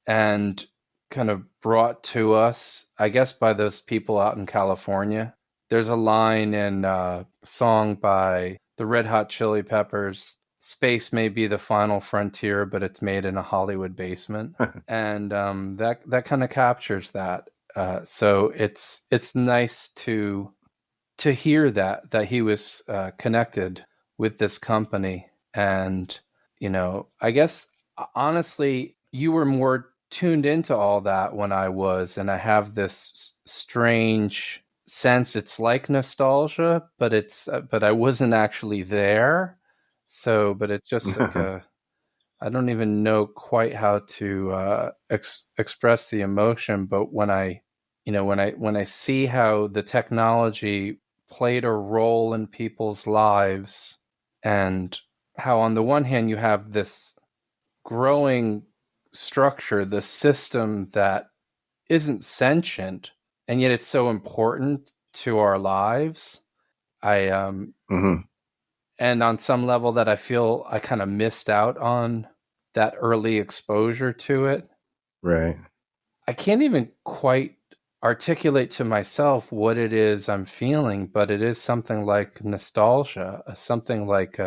and kind of brought to us, I guess, by those people out in California. There's a line in a song by the Red Hot Chili Peppers: "Space may be the final frontier, but it's made in a Hollywood basement." And that kind of captures that. So it's nice to hear that he was connected with this company. And I guess honestly, you were more tuned into all that when I was, and I have this strange sense. It's like nostalgia, but I wasn't actually there. So, but it's just like I don't even know quite how to express the emotion. But when I see how the technology played a role in people's lives, and how on the one hand you have this growing structure, the system that isn't sentient, and yet it's so important to our lives. Mm-hmm. And on some level that I feel I kind of missed out on that early exposure to it. Right. I can't even quite articulate to myself what it is I'm feeling, but it is something like nostalgia, something like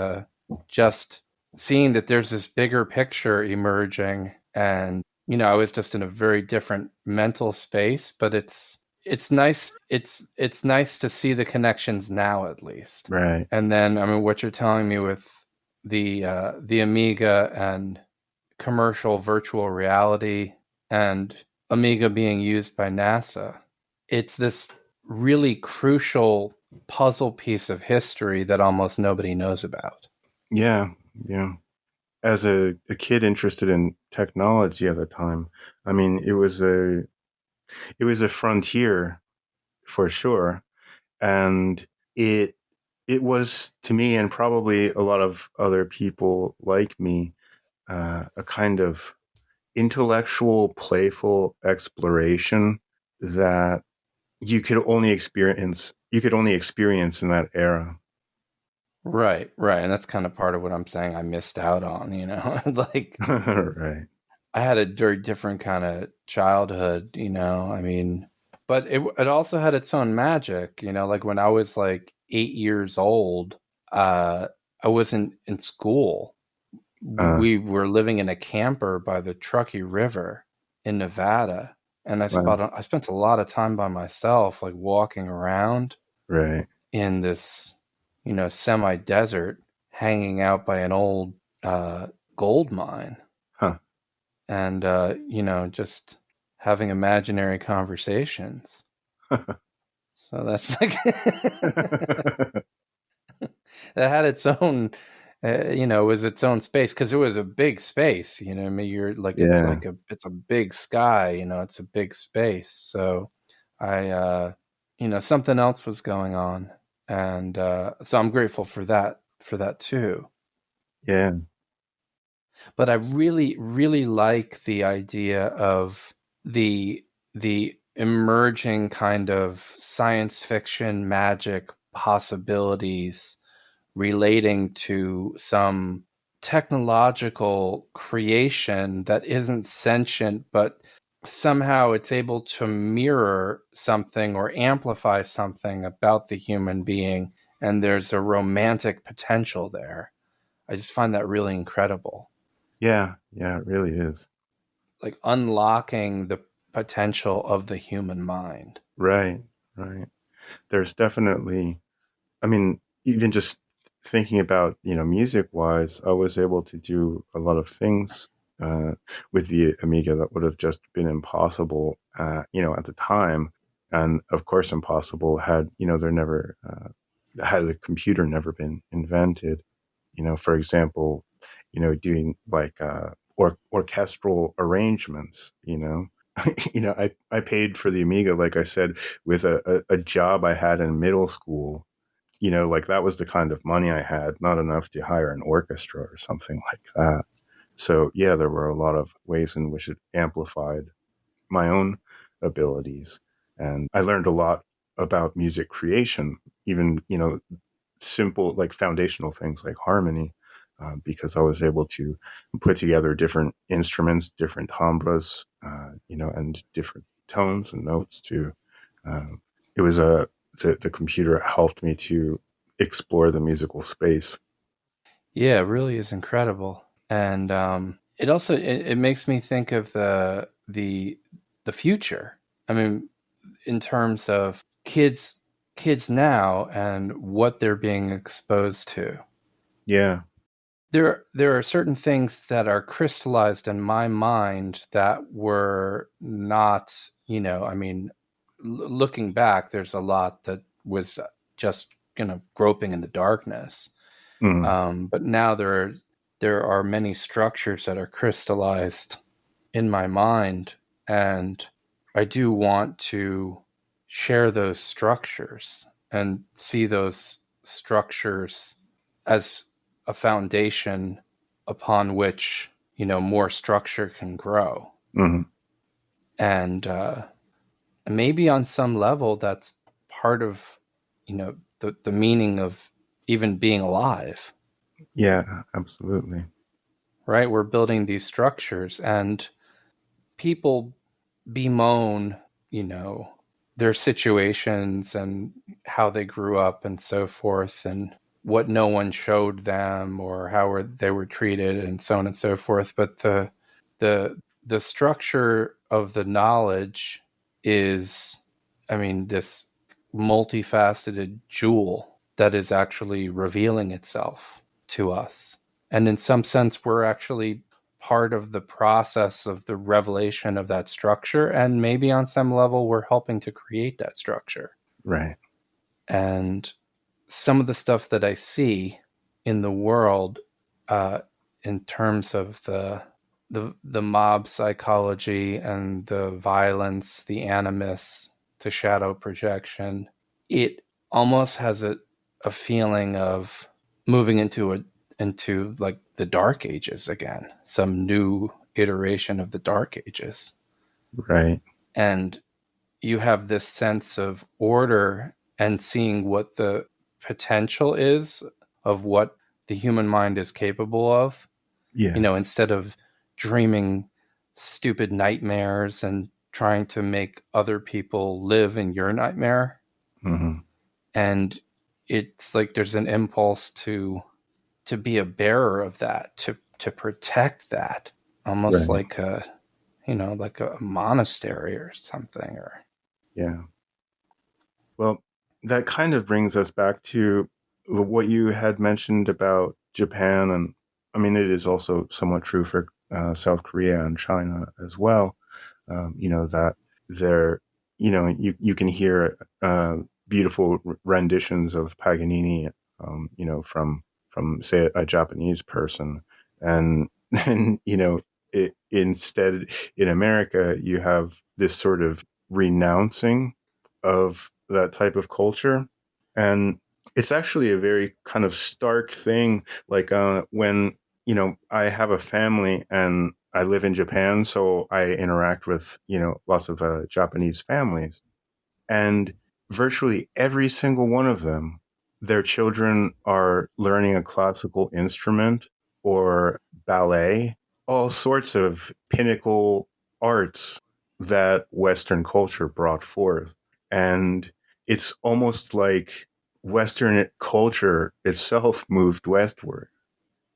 just seeing that there's this bigger picture emerging. And I was just in a very different mental space, but it's nice. It's nice to see the connections now, at least. Right. And then what you're telling me with the Amiga and commercial virtual reality and Amiga being used by NASA, it's this really crucial puzzle piece of history that almost nobody knows about. Yeah. Yeah. as a kid interested in technology at the time, I mean, it was a frontier for sure, and it it was to me and probably a lot of other people like me a kind of intellectual, playful exploration that you could only experience in that era. Right, right. And that's kind of part of what I'm saying I missed out on, like Right. I had a very different kind of childhood, I mean, but it also had its own magic, like when I was like 8 years old, uh, I wasn't in school. Uh, We were living in a camper by the Truckee River in Nevada, and wow. I spent a lot of time by myself, like walking around Right. in this, semi-desert, hanging out by an old gold mine, Huh. and just having imaginary conversations. So that's like it had its own, it was its own space because it was a big space. I mean, you're Yeah. it's a big sky. It's a big space. So I, something else was going on, and so I'm grateful for that too. Yeah. But I really, really like the idea of the the emerging kind of science fiction magic possibilities relating to some technological creation that isn't sentient, but somehow it's able to mirror something or amplify something about the human being, and there's a romantic potential there. I just find that really incredible. Yeah. Yeah. It really is. Like unlocking the potential of the human mind. Right. Right. There's definitely, I mean, even just thinking about, music wise, I was able to do a lot of things uh, with the Amiga that would have just been impossible, at the time. And of course, impossible had, had the computer never been invented. For example, doing like orchestral arrangements, I paid for the Amiga, like I said, with a job I had in middle school. Like that was the kind of money I had, not enough to hire an orchestra or something like that. So yeah, there were a lot of ways in which it amplified my own abilities. And I learned a lot about music creation, even, simple, like foundational things like harmony, because I was able to put together different instruments, different timbres, and different tones and notes to. Um, it was the computer helped me to explore the musical space. Yeah, it really is incredible. And it also it makes me think of the future. I mean, in terms of kids now and what they're being exposed to. Yeah. There are certain things that are crystallized in my mind that were not, I mean, looking back, there's a lot that was just, groping in the darkness. Mm. But now there are many structures that are crystallized in my mind, and I do want to share those structures and see those structures as a foundation upon which more structure can grow. Mm. And maybe on some level that's part of the meaning of even being alive. Yeah, absolutely. Right, we're building these structures, and people bemoan, you know, their situations and how they grew up and so forth, and what no one showed them or they were treated and so on and so forth. But the the structure of the knowledge is, I mean, this multifaceted jewel that is actually revealing itself to us. And in some sense, we're actually part of the process of the revelation of that structure. And maybe on some level, we're helping to create that structure. Right. And some of the stuff that I see in the world, uh, in terms of the mob psychology and the violence, the animus, the shadow projection, it almost has a feeling of moving into like the Dark Ages again, some new iteration of the Dark Ages. Right. And you have this sense of order and seeing what the potential is of what the human mind is capable of. Yeah. Instead of dreaming stupid nightmares and trying to make other people live in your nightmare. Mm-hmm. And it's like there's an impulse to be a bearer of that, to protect that, almost Right. like like a monastery or something. Or Yeah. Well, that kind of brings us back to what you had mentioned about Japan, and I mean, it is also somewhat true for South Korea and China as well. That they're, you can hear beautiful renditions of Paganini, from say a Japanese person, and then instead in America you have this sort of renouncing of that type of culture, and it's actually a very kind of stark thing. Like when I have a family and I live in Japan, so I interact with lots of Japanese families, and virtually every single one of them, their children are learning a classical instrument or ballet, all sorts of pinnacle arts that Western culture brought forth. And it's almost like Western culture itself moved westward.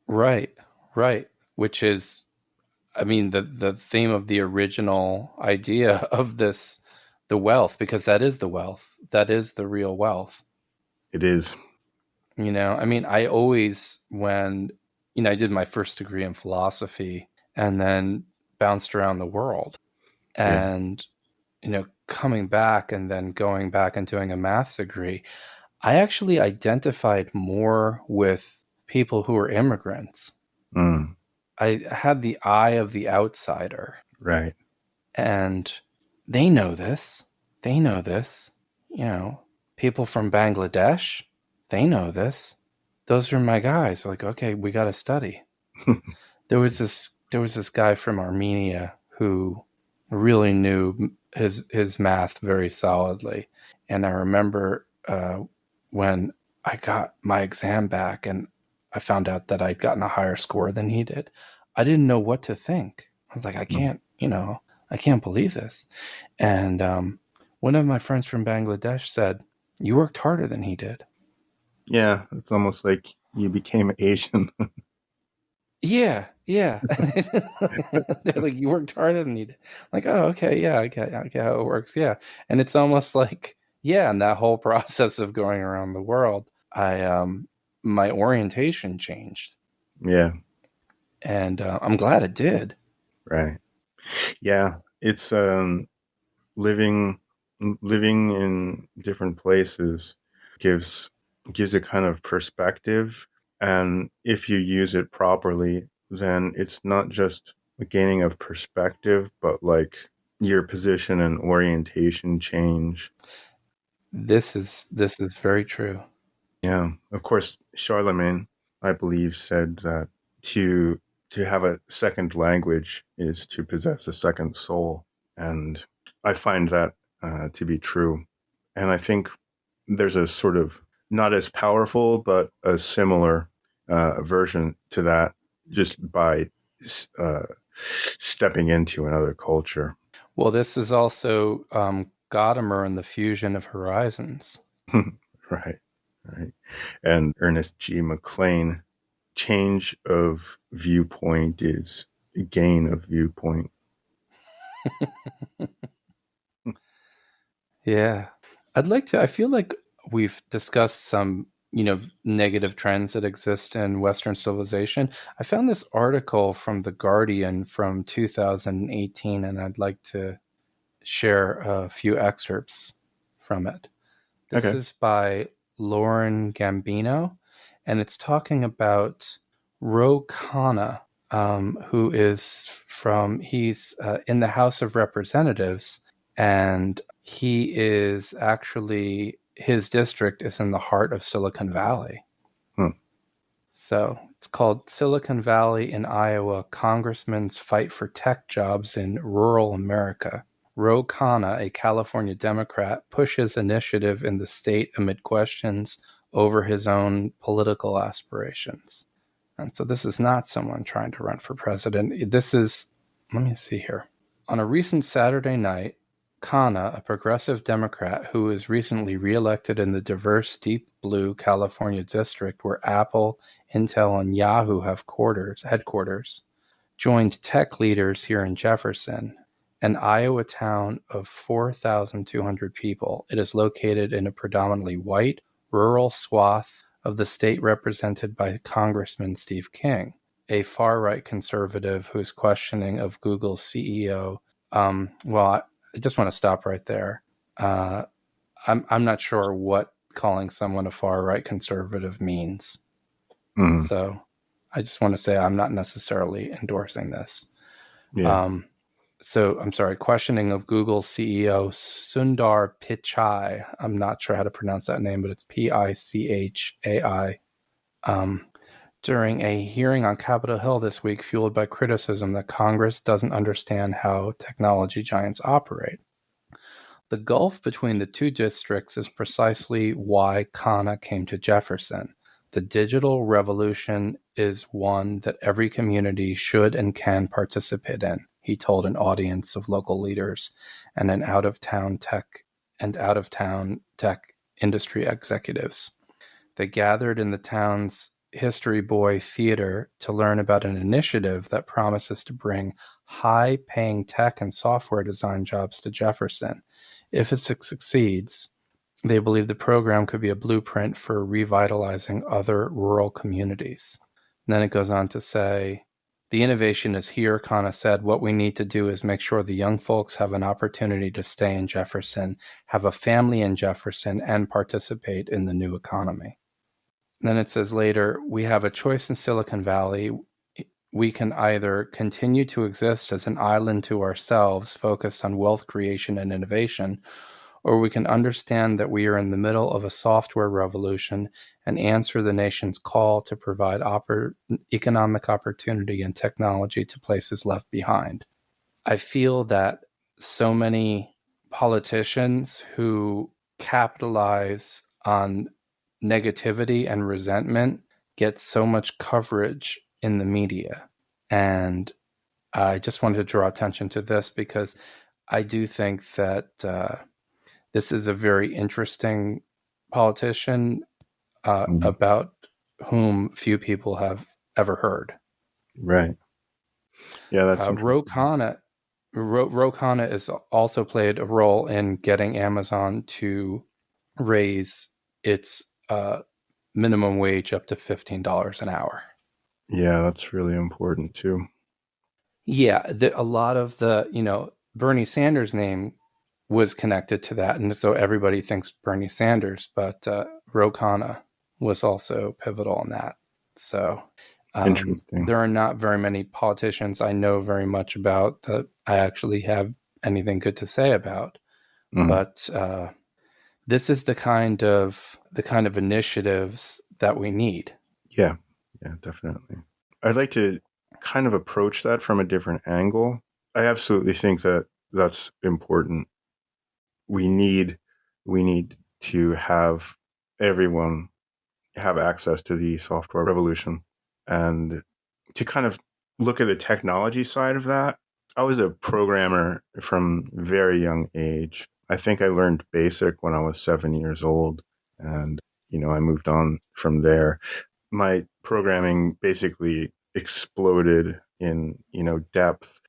right, right, which is, I mean, the theme of the original idea of this, the wealth, because that is the wealth, that is the real wealth. It is. I mean, I always, when, I did my first degree in philosophy and then bounced around the world, Yeah. and, coming back and then going back and doing a math degree, I actually identified more with people who were immigrants. Mm, I had the eye of the outsider, right. and they know this. They know this. People from Bangladesh, they know this. Those are my guys. They're like, okay, we got to study. There was this guy from Armenia who really knew his math very solidly, and I remember when I got my exam back and I found out that I'd gotten a higher score than he did. I didn't know what to think. I was like, I can't believe this. And one of my friends from Bangladesh said, "You worked harder than he did." Yeah, it's almost like you became Asian. Yeah, yeah. They're like, "You worked harder than you did." I'm like, oh, okay, yeah, I get how it works. Yeah, and it's almost like, yeah, in that whole process of going around the world, my orientation changed, Yeah, and I'm glad it did. right. Yeah, it's living living in different places gives gives a kind of perspective, and if you use it properly, then it's not just a gaining of perspective, but like your position and orientation change. This is very true. Yeah, of course, Charlemagne, I believe, said that to have a second language is to possess a second soul, and I find that to be true. And I think there's a sort of not as powerful, but a similar version to that, just by stepping into another culture. Well, this is also Gadamer and the Fusion of Horizons. Right, right. And Ernest G. McLean, change of viewpoint is gain of viewpoint. Yeah. I feel like we've discussed some, negative trends that exist in Western civilization. I found this article from The Guardian from 2018, and I'd like to share a few excerpts from it. This Okay. is by Lauren Gambino, and it's talking about Ro Khanna, who is he's in the House of Representatives, and he is actually, his district is in the heart of Silicon Valley. Hmm. So it's called Silicon Valley in Iowa, Congressmen's Fight for Tech Jobs in Rural America. Ro Khanna, a California Democrat, pushes initiative in the state amid questions over his own political aspirations. And so this is not someone trying to run for president. This is, let me see here. On a recent Saturday night, Khanna, a progressive Democrat who was recently reelected in the diverse Deep Blue California district where Apple, Intel, and Yahoo have headquarters, joined tech leaders here in Jefferson, an Iowa town of 4,200 people. It is located in a predominantly white, rural swath of the state represented by Congressman Steve King, a far-right conservative who is questioning of Google's CEO. I just want to stop right there. I'm not sure what calling someone a far-right conservative means. Mm-hmm. So I just want to say I'm not necessarily endorsing this. Yeah. So I'm sorry, questioning of Google's CEO Sundar Pichai. I'm not sure how to pronounce that name, but it's Pichai. During a hearing on Capitol Hill this week, fueled by criticism that Congress doesn't understand how technology giants operate. The gulf between the two districts is precisely why Khanna came to Jefferson. The digital revolution is one that every community should and can participate in, he told an audience of local leaders and out-of-town tech industry executives. They gathered in the town's History Boy Theater to learn about an initiative that promises to bring high-paying tech and software design jobs to Jefferson. If it succeeds, they believe the program could be a blueprint for revitalizing other rural communities. And then it goes on to say, the innovation is here, Khanna said. What we need to do is make sure the young folks have an opportunity to stay in Jefferson, have a family in Jefferson, and participate in the new economy. And then it says later, we have a choice in Silicon Valley. We can either continue to exist as an island to ourselves, focused on wealth creation and innovation, or we can understand that we are in the middle of a software revolution and answer the nation's call to provide economic opportunity and technology to places left behind. I feel that so many politicians who capitalize on negativity and resentment get so much coverage in the media. And I just wanted to draw attention to this because I do think that this is a very interesting politician about whom few people have ever heard. Right. Yeah, that's Ro interesting. Khanna has also played a role in getting Amazon to raise its minimum wage up to $15 an hour. Yeah, that's really important too. Yeah, a lot of Bernie Sanders' name was connected to that, and so everybody thinks Bernie Sanders, but Ro Khanna was also pivotal in that. So Interesting. there are not very many politicians I know very much about that I actually have anything good to say about. Mm-hmm. But this is the kind of initiatives that we need. Yeah, definitely. I'd like to kind of approach that from a different angle. I absolutely think that that's important. We need to have everyone have access to the software revolution, and to kind of look at the technology side of that. I was a programmer from a very young age. I think I learned BASIC when I was 7 years old, and I moved on from there. My programming basically exploded in depth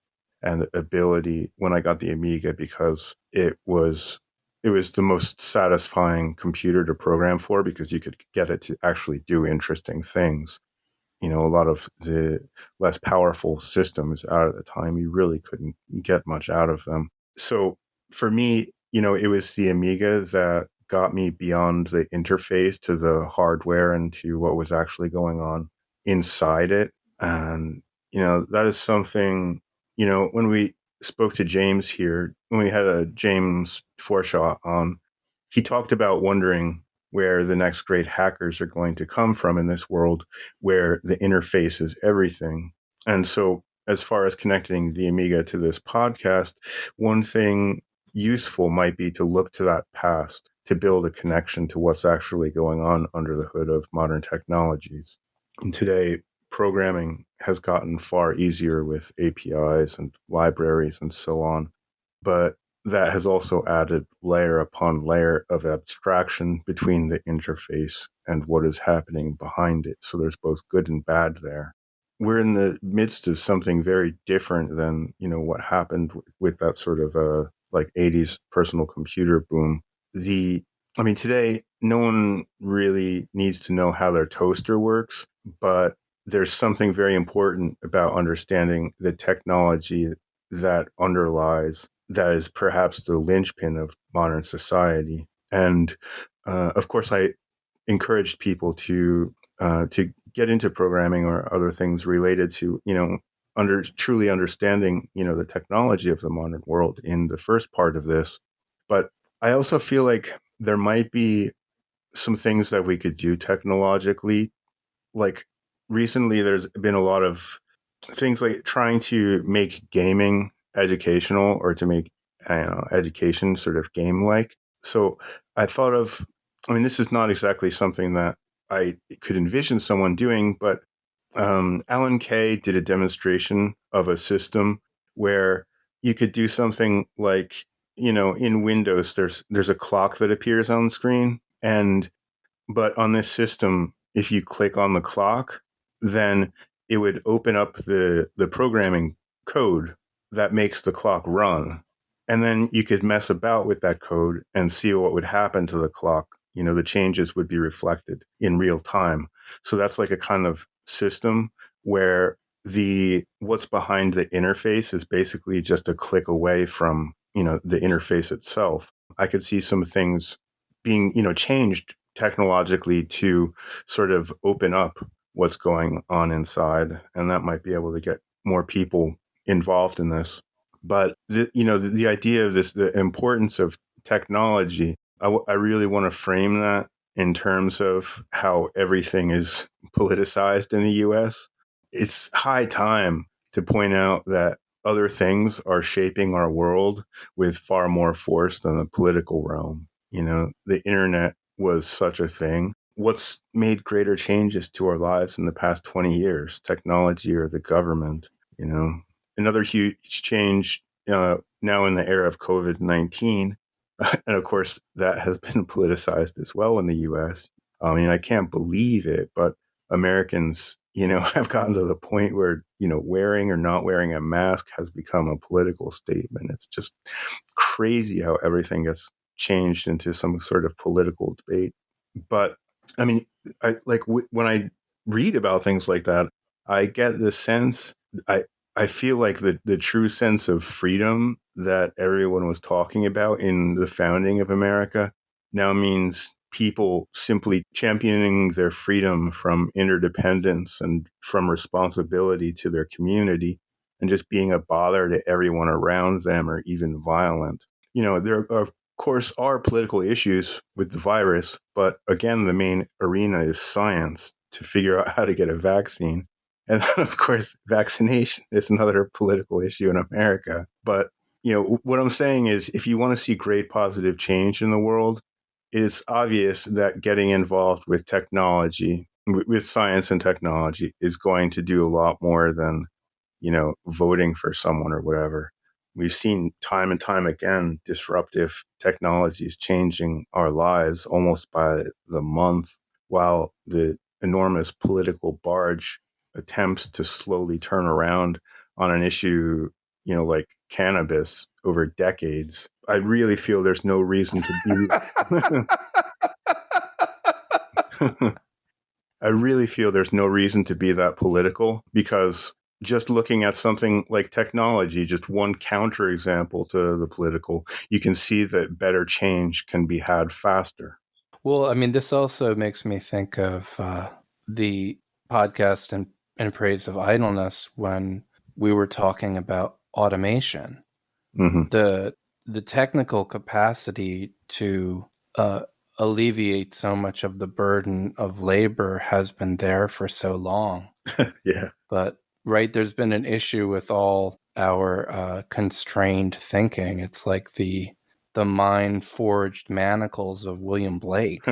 and ability when I got the Amiga, because it was the most satisfying computer to program for, because you could get it to actually do interesting things. A lot of the less powerful systems out at the time, you really couldn't get much out of them. So for me, it was the Amiga that got me beyond the interface to the hardware and to what was actually going on. inside it. And, that is something, when we spoke to James here, when we had a James Forshaw on, he talked about wondering where the next great hackers are going to come from in this world where the interface is everything. And so, as far as connecting the Amiga to this podcast, one thing useful might be to look to that past to build a connection to what's actually going on under the hood of modern technologies. And today, programming has gotten far easier with APIs and libraries and so on, but that has also added layer upon layer of abstraction between the interface and what is happening behind it. So there's both good and bad there. We're in the midst of something very different than, what happened with that sort of like 80s personal computer boom. Today, no one really needs to know how their toaster works, but there's something very important about understanding the technology that underlies, that is perhaps the linchpin of modern society. And of course, I encouraged people to get into programming or other things related to, truly understanding, the technology of the modern world in the first part of this. But I also feel like there might be some things that we could do technologically. Like recently, there's been a lot of things like trying to make gaming educational or to make, education sort of game-like. So I thought of, this is not exactly something that I could envision someone doing, but Alan Kay did a demonstration of a system where you could do something like, in Windows, there's a clock that appears on the screen, but on this system, if you click on the clock, then it would open up the programming code that makes the clock run. And then you could mess about with that code and see what would happen to the clock. The changes would be reflected in real time. So that's like a kind of system where what's behind the interface is basically just a click away from, the interface itself. I could see some things being, changed technologically to sort of open up what's going on inside, and that might be able to get more people involved in this. But the idea of this, the importance of technology, I really want to frame that in terms of how everything is politicized in the U.S. It's high time to point out that other things are shaping our world with far more force than the political realm. The internet was such a thing. What's made greater changes to our lives in the past 20 years? Technology or the government? Another huge change now in the era of COVID-19, and of course that has been politicized as well in the U.S. I can't believe it, but Americans, have gotten to the point where, wearing or not wearing a mask has become a political statement. It's just crazy how everything gets changed into some sort of political debate. But when I read about things like that, I get the sense, I feel like the true sense of freedom that everyone was talking about in the founding of America now means people simply championing their freedom from interdependence and from responsibility to their community and just being a bother to everyone around them or even violent. There of course are political issues with the virus, but again, the main arena is science to figure out how to get a vaccine. And then, of course, vaccination is another political issue in America. But, what I'm saying is if you want to see great positive change in the world, it's obvious that getting involved with technology, with science and technology, is going to do a lot more than, voting for someone or whatever. We've seen time and time again disruptive technologies changing our lives almost by the month, while the enormous political barge attempts to slowly turn around on an issue, like cannabis over decades. I really feel there's no reason to be. I really feel there's no reason to be that political, because just looking at something like technology, just one counterexample to the political, you can see that better change can be had faster. Well, this also makes me think of the podcast in praise of idleness when we were talking about automation. Hmm. The technical capacity to alleviate so much of the burden of labor has been there for so long. Yeah. But right, there's been an issue with all our constrained thinking. It's like the mind forged manacles of William Blake.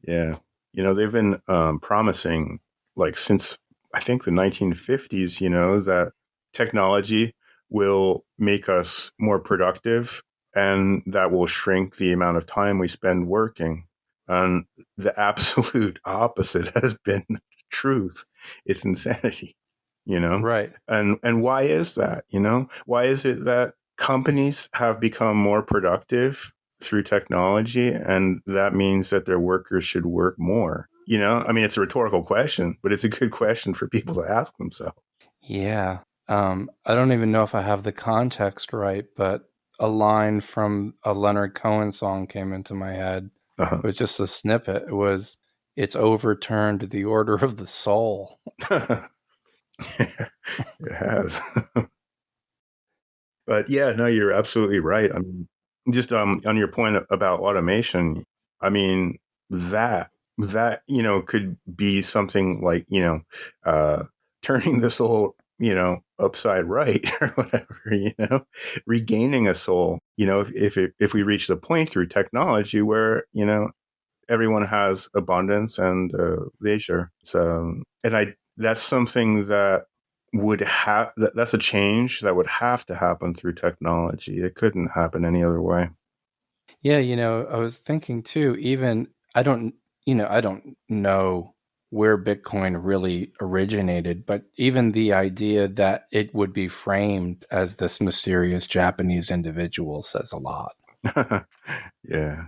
Yeah. They've been promising, like, since I think the 1950s, that technology will make us more productive and that will shrink the amount of time we spend working. And the absolute opposite has been the truth. It's insanity, Right. And why is that? Why is it that companies have become more productive through technology, and that means that their workers should work more? I mean, it's a rhetorical question, but it's a good question for people to ask themselves. Yeah. I don't even know if I have the context right, but a line from a Leonard Cohen song came into my head. Uh-huh. It was just a snippet. It was, "It's overturned the order of the soul." It has. But yeah, no, you're absolutely right. I mean, just on your point about automation, I mean, that could be something like, turning the soul, upside right or whatever, regaining a soul, if we reach the point through technology where, everyone has abundance and leisure. And that's something that that's a change that would have to happen through technology. It couldn't happen any other way. Yeah, I was thinking too, even I don't know where Bitcoin really originated, but even the idea that it would be framed as this mysterious Japanese individual says a lot. Yeah.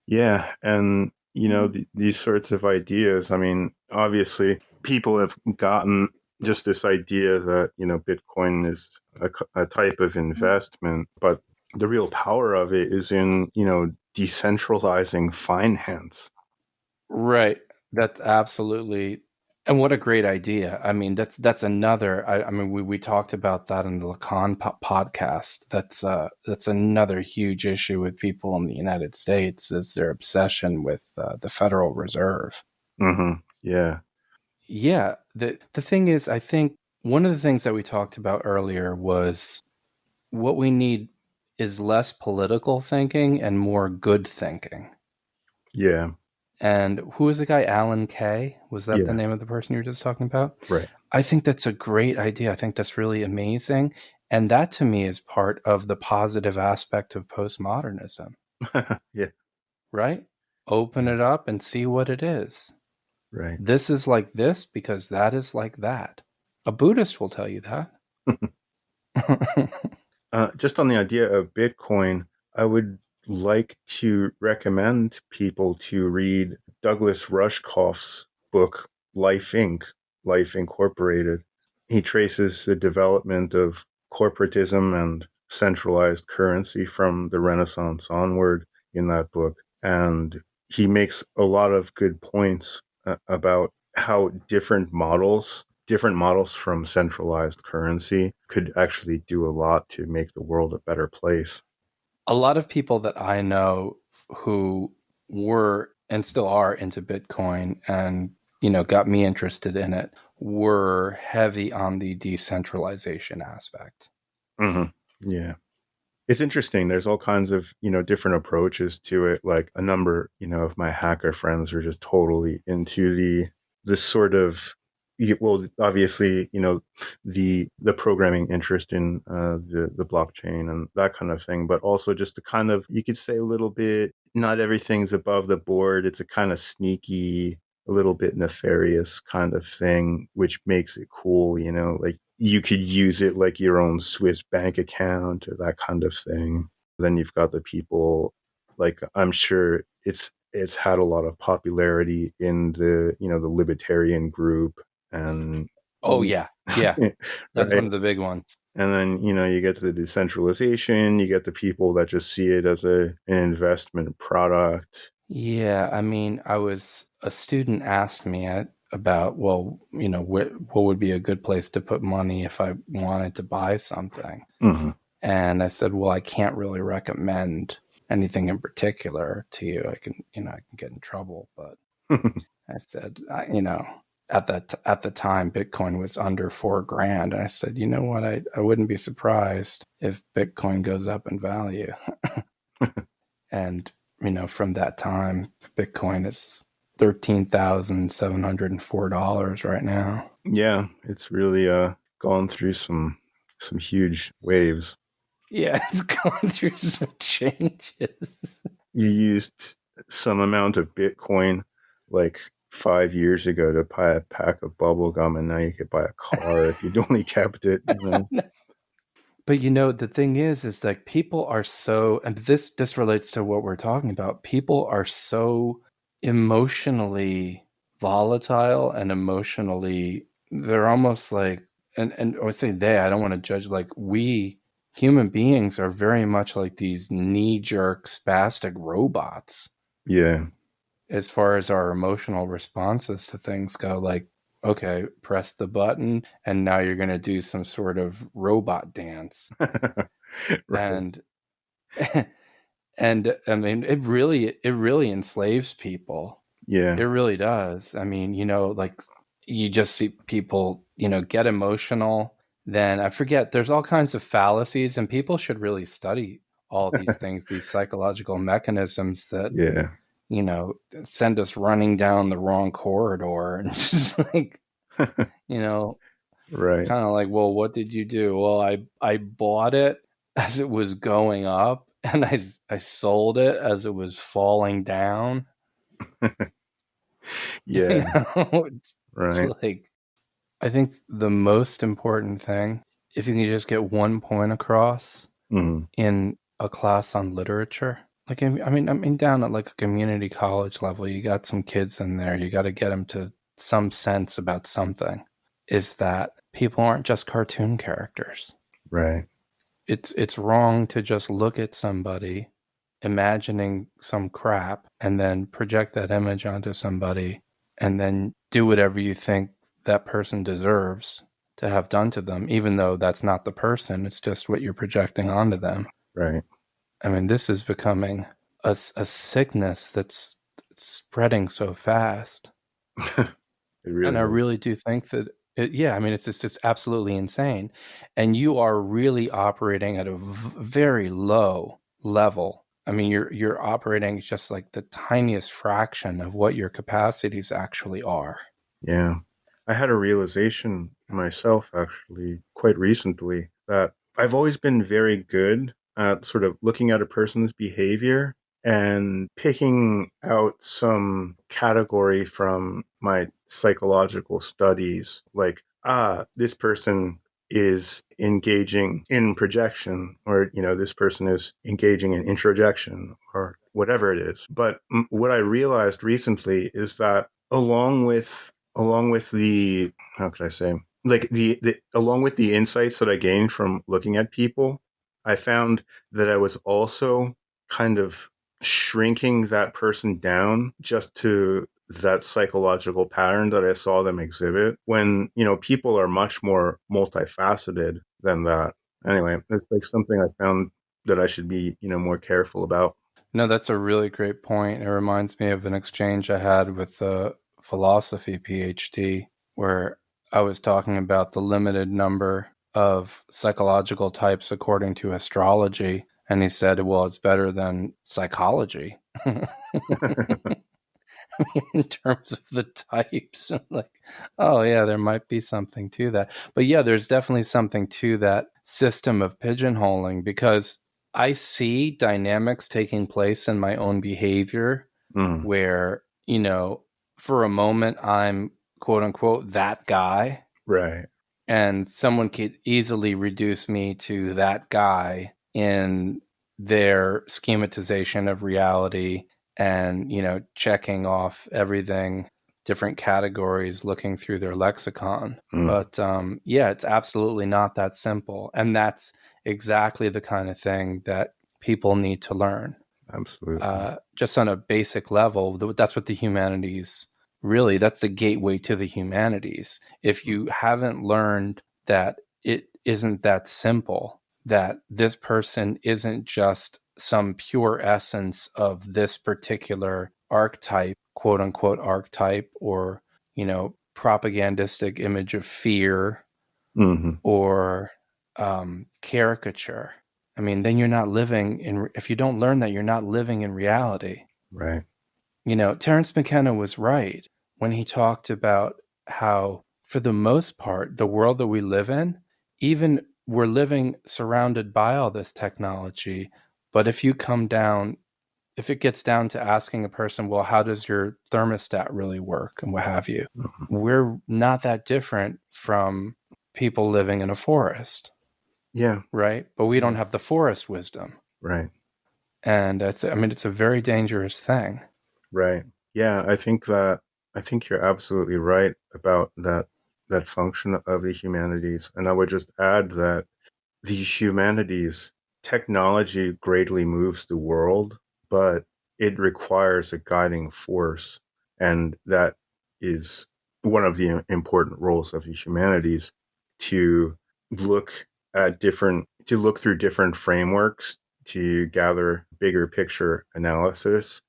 Yeah. And, these sorts of ideas, I mean, obviously, people have gotten just this idea that, Bitcoin is a type of investment, but the real power of it is in, decentralizing finance. Right. That's absolutely, and what a great idea. I mean, that's another. I mean, we talked about that in the Lacan podcast. That's another huge issue with people in the United States is their obsession with the Federal Reserve. Hmm. Yeah. Yeah. The thing is, I think one of the things that we talked about earlier was what we need is less political thinking and more good thinking. Yeah. And who was the guy? Alan Kay? Was that the Yeah. name of the person you were just talking about? Right. I think that's a great idea. I think that's really amazing. And that to me is part of the positive aspect of postmodernism, Yeah. right? Open Yeah. it up and see what it is. Right. This is like this because that is like that. A Buddhist will tell you that. Just on the idea of Bitcoin, I would like to recommend people to read Douglas Rushkoff's book, Life Inc., Life Incorporated. He traces the development of corporatism and centralized currency from the Renaissance onward in that book. And he makes a lot of good points about how different models from centralized currency could actually do a lot to make the world a better place. A lot of people that I know who were and still are into Bitcoin and got me interested in it were heavy on the decentralization aspect. Mm-hmm. Yeah. It's interesting. There's all kinds of, different approaches to it. Like a number, of my hacker friends are just totally into this sort of, well, obviously, the programming interest in the blockchain and that kind of thing, but also just the kind of, you could say a little bit, not everything's above the board. It's a kind of sneaky, a little bit nefarious kind of thing, which makes it cool, like you could use it like your own Swiss bank account or that kind of thing. Then you've got the people, like I'm sure it's had a lot of popularity in the libertarian group and Oh yeah. Yeah. That's right. one of the big ones. And then, you get to the decentralization, you get the people that just see it as an investment product. Yeah, I mean, a student asked me, about, well, what would be a good place to put money if I wanted to buy something. Mm-hmm. And I said, well, I can't really recommend anything in particular to you. I can get in trouble. But I said, at the time, Bitcoin was under $4,000. And I said, you know what? I wouldn't be surprised if Bitcoin goes up in value. And, from that time, Bitcoin is $13,704 right now. Yeah, it's really gone through some huge waves. Yeah, it's gone through some changes. You used some amount of Bitcoin like 5 years ago to buy a pack of bubble gum, and now you could buy a car if you'd only kept it. But the thing is like people are so, and this relates to what we're talking about. People are so emotionally volatile and emotionally, they're almost like, and I say I don't want to judge, like we human beings are very much like these knee-jerk spastic robots. Yeah. As far as our emotional responses to things go, like, okay, press the button and now you're going to do some sort of robot dance. Right. And I mean, it really enslaves people. Yeah. It really does. I mean, like you just see people, get emotional. Then I forget, there's all kinds of fallacies, and people should really study all these things, these psychological mechanisms that, Yeah. send us running down the wrong corridor. And just like, Right. kind of like, well, what did you do? Well, I bought it as it was going up, and I sold it as it was falling down. Yeah. It's Right. like, I think the most important thing, if you can just get one point across Mm-hmm. in a class on literature, like, I mean, down at like a community college level, you got some kids in there, you got to get them to some sense about something, is that people aren't just cartoon characters. Right. It's wrong to just look at somebody imagining some crap and then project that image onto somebody and then do whatever you think that person deserves to have done to them, even though that's not the person. It's just what you're projecting onto them. Right. I mean, this is becoming a sickness that's spreading so fast. It really And I is. really do think that, it's just absolutely insane. And you are really operating at a very low level. I mean, you're operating just like the tiniest fraction of what your capacities actually are. Yeah. I had a realization myself actually quite recently that I've always been very good at sort of looking at a person's behavior and picking out some category from my psychological studies, like, this person is engaging in projection, or, this person is engaging in introjection, or whatever it is. But what I realized recently is that along with the, how could I say, like the along with the insights that I gained from looking at people, I found that I was also kind of shrinking that person down just to that psychological pattern that I saw them exhibit, when, people are much more multifaceted than that. Anyway, it's like something I found that I should be, more careful about. No, that's a really great point. It reminds me of an exchange I had with a philosophy PhD where I was talking about the limited number of psychological types according to astrology. And he said, well, it's better than psychology. In terms of the types. Like, oh yeah, there might be something to that. But yeah, there's definitely something to that system of pigeonholing, because I see dynamics taking place in my own behavior Mm, where, for a moment I'm quote unquote that guy, right. and someone could easily reduce me to that guy in their schematization of reality, and checking off everything, different categories, looking through their lexicon. Mm, But it's absolutely not that simple, and that's exactly the kind of thing that people need to learn, absolutely. just on a basic level. That's what the humanities really that's the gateway to the humanities. If you haven't learned that it isn't that simple, that this person isn't just some pure essence of this particular archetype, quote unquote archetype, or, propagandistic image of fear, Mm-hmm. or caricature. I mean, then you're not living in, if you don't learn that, you're not living in reality. Right. Terence McKenna was right when he talked about how, for the most part, the world that we live in, even we're living surrounded by all this technology. But if it gets down to asking a person, well, how does your thermostat really work and what have you? Mm-hmm. We're not that different from people living in a forest. Yeah. Right? But we don't Yeah. have the forest wisdom. Right. And it's a very dangerous thing. Right. Yeah, I think you're absolutely right about that function of the humanities. And I would just add that the humanities, technology greatly moves the world, but it requires a guiding force. And that is one of the important roles of the humanities, to look to look through different frameworks, to gather bigger picture analysis,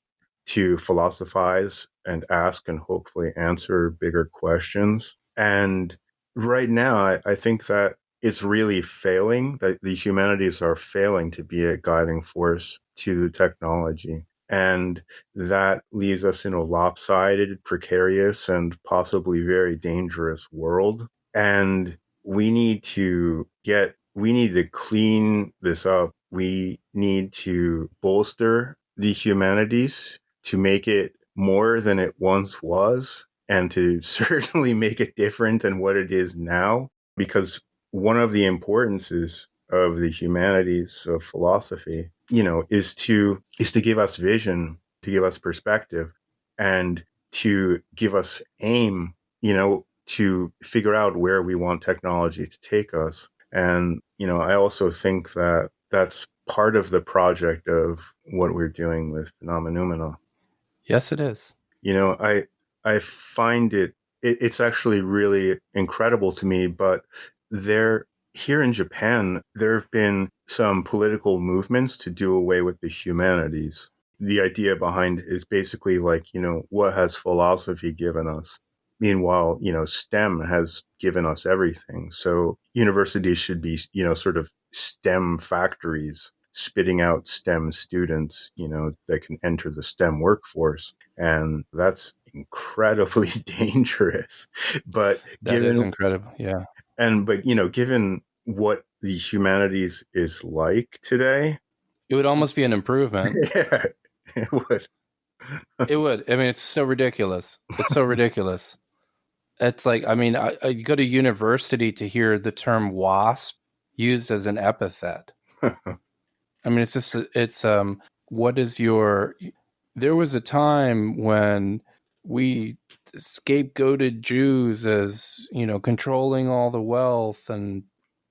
to philosophize and ask and hopefully answer bigger questions. And right now, I think that it's really failing, that the humanities are failing to be a guiding force to technology. And that leaves us in a lopsided, precarious, and possibly very dangerous world. And we need to clean this up. We need to bolster the humanities to make it more than it once was, and to certainly make it different than what it is now. Because one of the importances of the humanities, of philosophy, is to give us vision, to give us perspective, and to give us aim, to figure out where we want technology to take us. And, I also think that that's part of the project of what we're doing with Phenomenoumena. Yes, it is. I find it's actually really incredible to me, but here in Japan, there have been some political movements to do away with the humanities. The idea behind it is basically like, what has philosophy given us? Meanwhile, STEM has given us everything. So universities should be, sort of STEM factories, spitting out STEM students, that can enter the STEM workforce. And that's incredibly dangerous. But That is given, incredible. Yeah. given what the humanities is like today, It would almost be an improvement. yeah, it would. It would. I mean, it's so ridiculous. It's so ridiculous. It's like, I go to university to hear the term WASP used as an epithet. It's just, what is your, there was a time when we scapegoated Jews as, controlling all the wealth and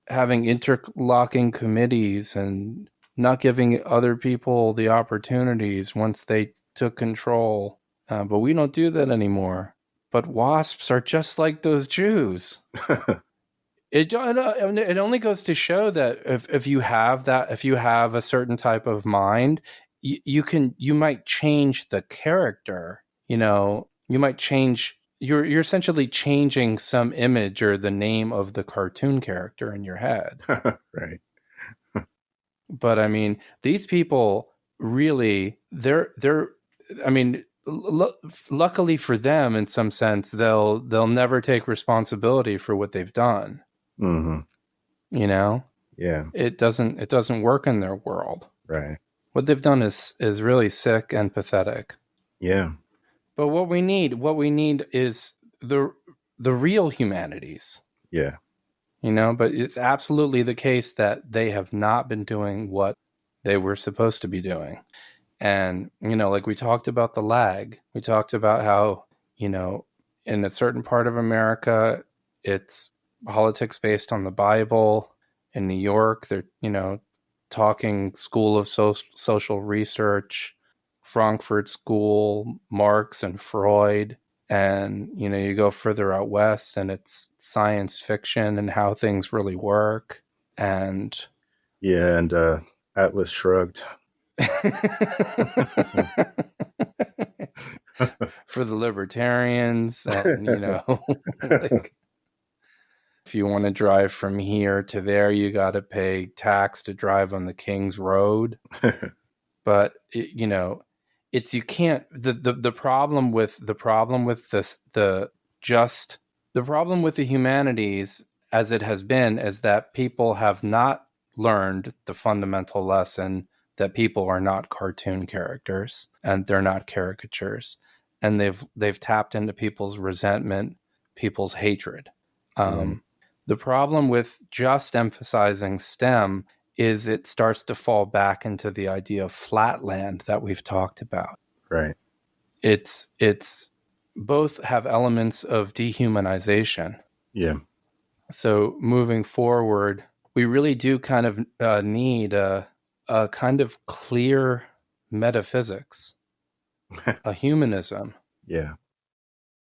having interlocking committees and not giving other people the opportunities once they took control. But we don't do that anymore. But WASPs are just like those Jews. It only goes to show that if you have a certain type of mind, you might change the character. You might change. You're essentially changing some image or the name of the cartoon character in your head. Right. But these people really, they're. Luckily for them, in some sense, they'll never take responsibility for what they've done. Mm-hmm. Yeah. It doesn't work in their world. Right. What they've done is really sick and pathetic. Yeah. But what we need is the real humanities. Yeah. But it's absolutely the case that they have not been doing what they were supposed to be doing. And, like we talked about the lag, we talked about how, in a certain part of America, it's politics based on the Bible. In New York, they're, talking School of Social Research, Frankfurt School, Marx and Freud. And, you go further out west and it's science fiction and how things really work. And Yeah, and Atlas Shrugged. for the libertarians, and, like, if you want to drive from here to there, you got to pay tax to drive on the King's Road. But it's you can't. The problem with this the problem with the humanities as it has been is that people have not learned the fundamental lesson that people are not cartoon characters and they're not caricatures, and they've tapped into people's resentment, people's hatred. The problem with just emphasizing STEM is it starts to fall back into the idea of flatland that we've talked about. Right. It's both have elements of dehumanization. Yeah. So moving forward, we really do kind of need a kind of clear metaphysics, a humanism. Yeah.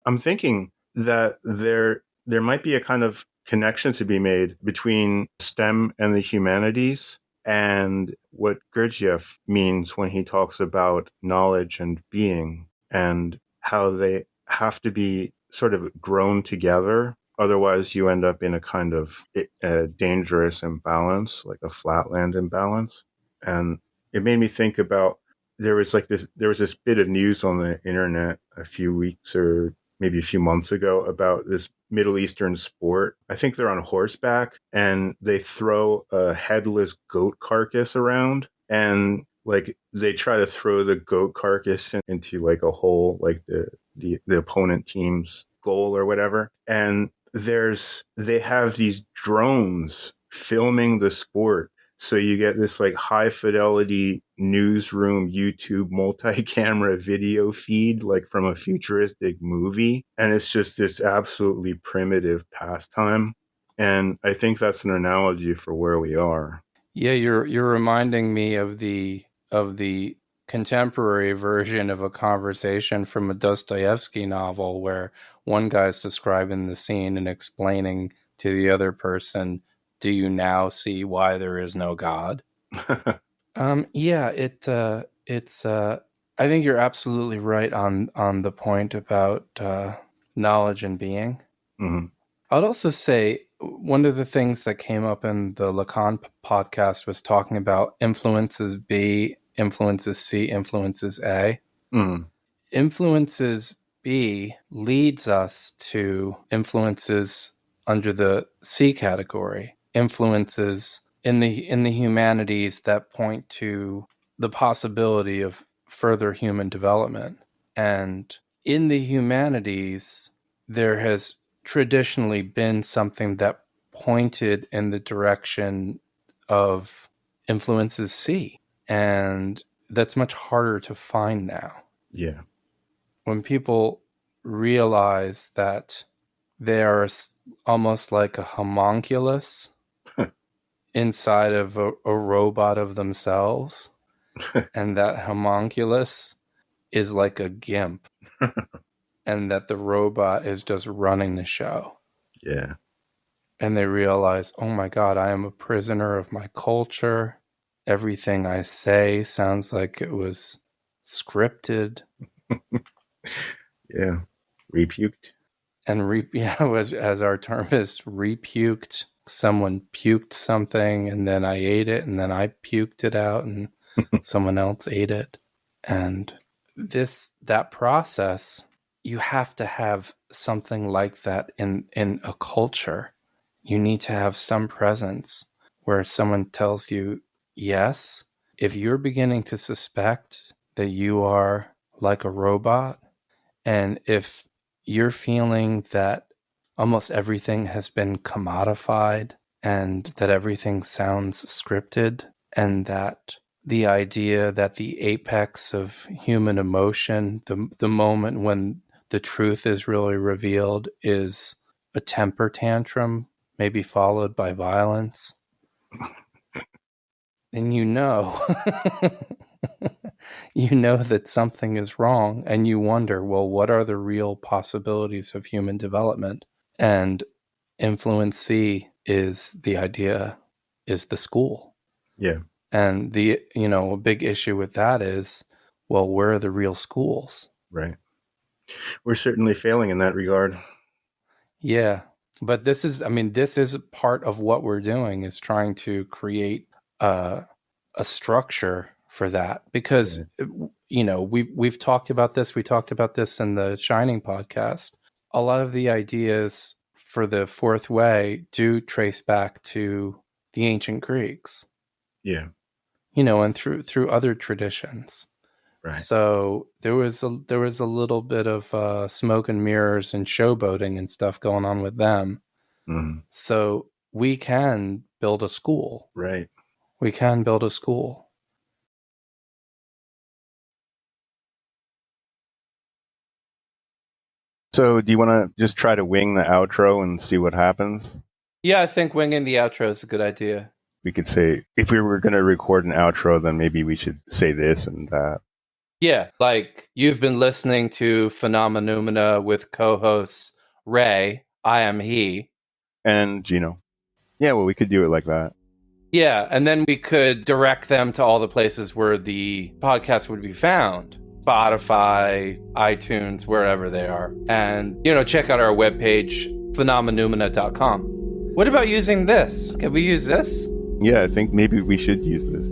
I'm thinking that there might be a kind of connection to be made between STEM and the humanities and what Gurdjieff means when he talks about knowledge and being, and how they have to be sort of grown together. Otherwise, you end up in a kind of a dangerous imbalance, like a flatland imbalance. And it made me think about there was this bit of news on the internet a few weeks or maybe a few months ago about this Middle Eastern sport. I think they're on horseback and they throw a headless goat carcass around, and like they try to throw the goat carcass into like a hole, like the opponent team's goal or whatever. And they have these drones filming the sport. So you get this like high fidelity newsroom YouTube multi-camera video feed, like from a futuristic movie. And it's just this absolutely primitive pastime. And I think that's an analogy for where we are. Yeah, you're reminding me of the contemporary version of a conversation from a Dostoevsky novel where one guy's describing the scene and explaining to the other person, do you now see why there is no God? Yeah, it's I think you're absolutely right on the point about knowledge and being. Mm-hmm. I'd also say one of the things that came up in the Lacan podcast was talking about influences B, influences C, influences A. Mm-hmm. Influences B leads us to influences under the C category, influences in the humanities that point to the possibility of further human development. And in the humanities, there has traditionally been something that pointed in the direction of influences C. And that's much harder to find now. Yeah. When people realize that they are almost like a homunculus inside of a robot of themselves, and that homunculus is like a gimp, and that the robot is just running the show. Yeah. And they realize, oh my God, I am a prisoner of my culture. Everything I say sounds like it was scripted. Yeah. Repuked. And as our term is, repuked. Someone puked something, and then I ate it, and then I puked it out, and someone else ate it. And that process, you have to have something like that in a culture. You need to have some presence where someone tells you, yes, if you're beginning to suspect that you are like a robot, and if you're feeling that almost everything has been commodified and that everything sounds scripted, and that the idea that the apex of human emotion, the moment when the truth is really revealed, is a temper tantrum, maybe followed by violence, then you know that something is wrong, and you wonder, well, what are the real possibilities of human development? And influence C is the idea, is the school. Yeah. And a big issue with that is, well, where are the real schools? Right. We're certainly failing in that regard. Yeah. But this is part of what we're doing, is trying to create a structure for that, because we've talked about this. We talked about this in the Shining podcast. A lot of the ideas for the fourth way do trace back to the ancient Greeks. Yeah. And through other traditions. Right. So there was a little bit of smoke and mirrors and showboating and stuff going on with them. Mm-hmm. So we can build a school. Right. We can build a school. So do you want to just try to wing the outro and see what happens? Yeah, I think winging the outro is a good idea. We could say, if we were going to record an outro, then maybe we should say this and that. Yeah, like, you've been listening to Phenomenoumena with co-hosts Ray, I am he, and Gino. Yeah, well, we could do it like that. Yeah, and then we could direct them to all the places where the podcast would be found. Spotify, iTunes, wherever they are. And, check out our webpage, Phenomenoumena.com. What about using this? Can we use this? Yeah, I think maybe we should use this.